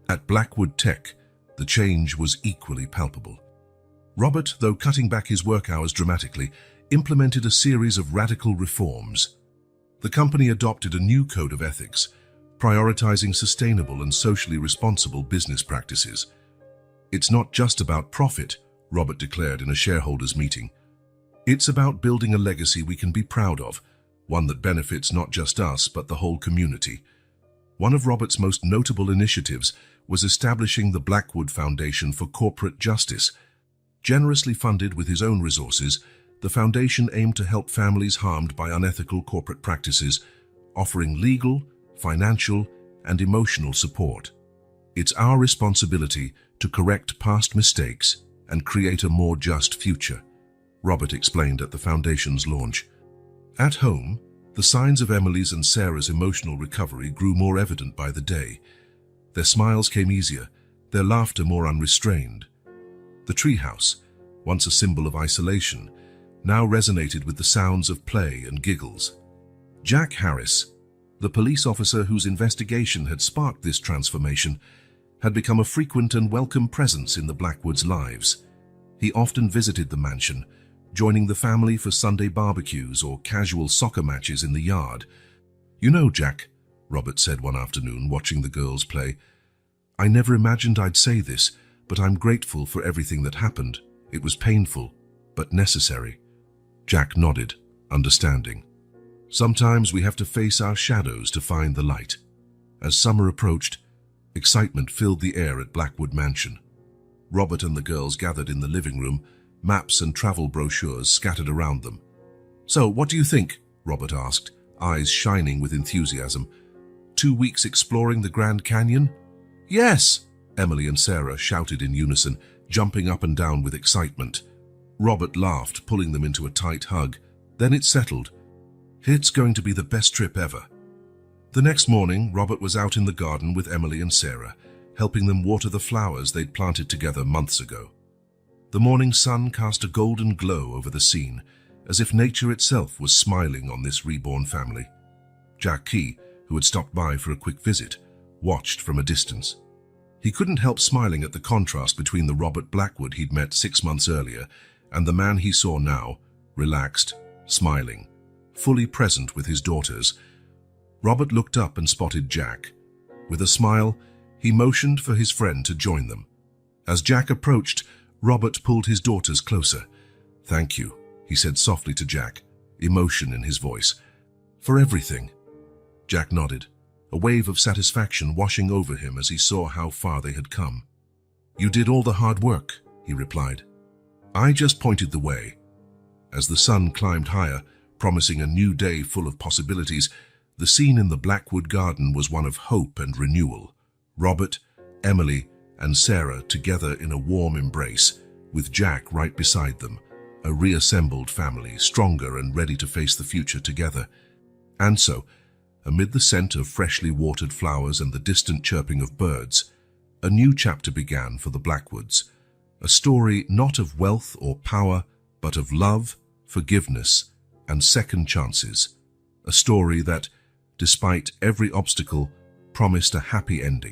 At Blackwood Tech, the change was equally palpable. Robert, though cutting back his work hours dramatically, implemented a series of radical reforms. The company adopted a new code of ethics, prioritizing sustainable and socially responsible business practices. "It's not just about profit," Robert declared in a shareholders' meeting. "It's about building a legacy we can be proud of, one that benefits not just us but the whole community." One of Robert's most notable initiatives was establishing the Blackwood Foundation for Corporate Justice. Generously funded with his own resources, the foundation aimed to help families harmed by unethical corporate practices, offering legal, financial, and emotional support. "It's our responsibility to correct past mistakes and create a more just future," Robert explained at the foundation's launch. At home, the signs of Emily's and Sarah's emotional recovery grew more evident by the day. Their smiles came easier, their laughter more unrestrained. The treehouse, once a symbol of isolation, now resonated with the sounds of play and giggles. Jack Harris, the police officer whose investigation had sparked this transformation, had become a frequent and welcome presence in the Blackwoods' lives. He often visited the mansion, joining the family for Sunday barbecues or casual soccer matches in the yard. "You know, Jack," Robert said one afternoon, watching the girls play, "I never imagined I'd say this, but I'm grateful for everything that happened. It was painful, but necessary." Jack nodded, understanding. "Sometimes we have to face our shadows to find the light." As summer approached, excitement filled the air at Blackwood Mansion. Robert and the girls gathered in the living room, maps and travel brochures scattered around them. "So, what do you think?" Robert asked, eyes shining with enthusiasm. 2 weeks exploring the Grand Canyon?" "Yes!" Emily and Sarah shouted in unison, jumping up and down with excitement. Robert laughed, pulling them into a tight hug. Then it settled. "It's going to be the best trip ever." The next morning, Robert was out in the garden with Emily and Sarah, helping them water the flowers they'd planted together months ago. The morning sun cast a golden glow over the scene, as if nature itself was smiling on this reborn family. Jack Key, who had stopped by for a quick visit, watched from a distance. He couldn't help smiling at the contrast between the Robert Blackwood he'd met 6 months earlier and the man he saw now, relaxed, smiling, fully present with his daughters. Robert looked up and spotted Jack. With a smile, he motioned for his friend to join them. As Jack approached, Robert pulled his daughters closer. "Thank you," he said softly to Jack, emotion in his voice. "For everything." Jack nodded, a wave of satisfaction washing over him as he saw how far they had come. "You did all the hard work," he replied. "I just pointed the way." As the sun climbed higher, promising a new day full of possibilities, the scene in the Blackwood garden was one of hope and renewal. Robert, Emily, and Sarah together in a warm embrace, with Jack right beside them, a reassembled family, stronger and ready to face the future together. And so, amid the scent of freshly watered flowers and the distant chirping of birds, a new chapter began for the Blackwoods, a story not of wealth or power, but of love, forgiveness, and second chances, a story that, despite every obstacle, promised a happy ending.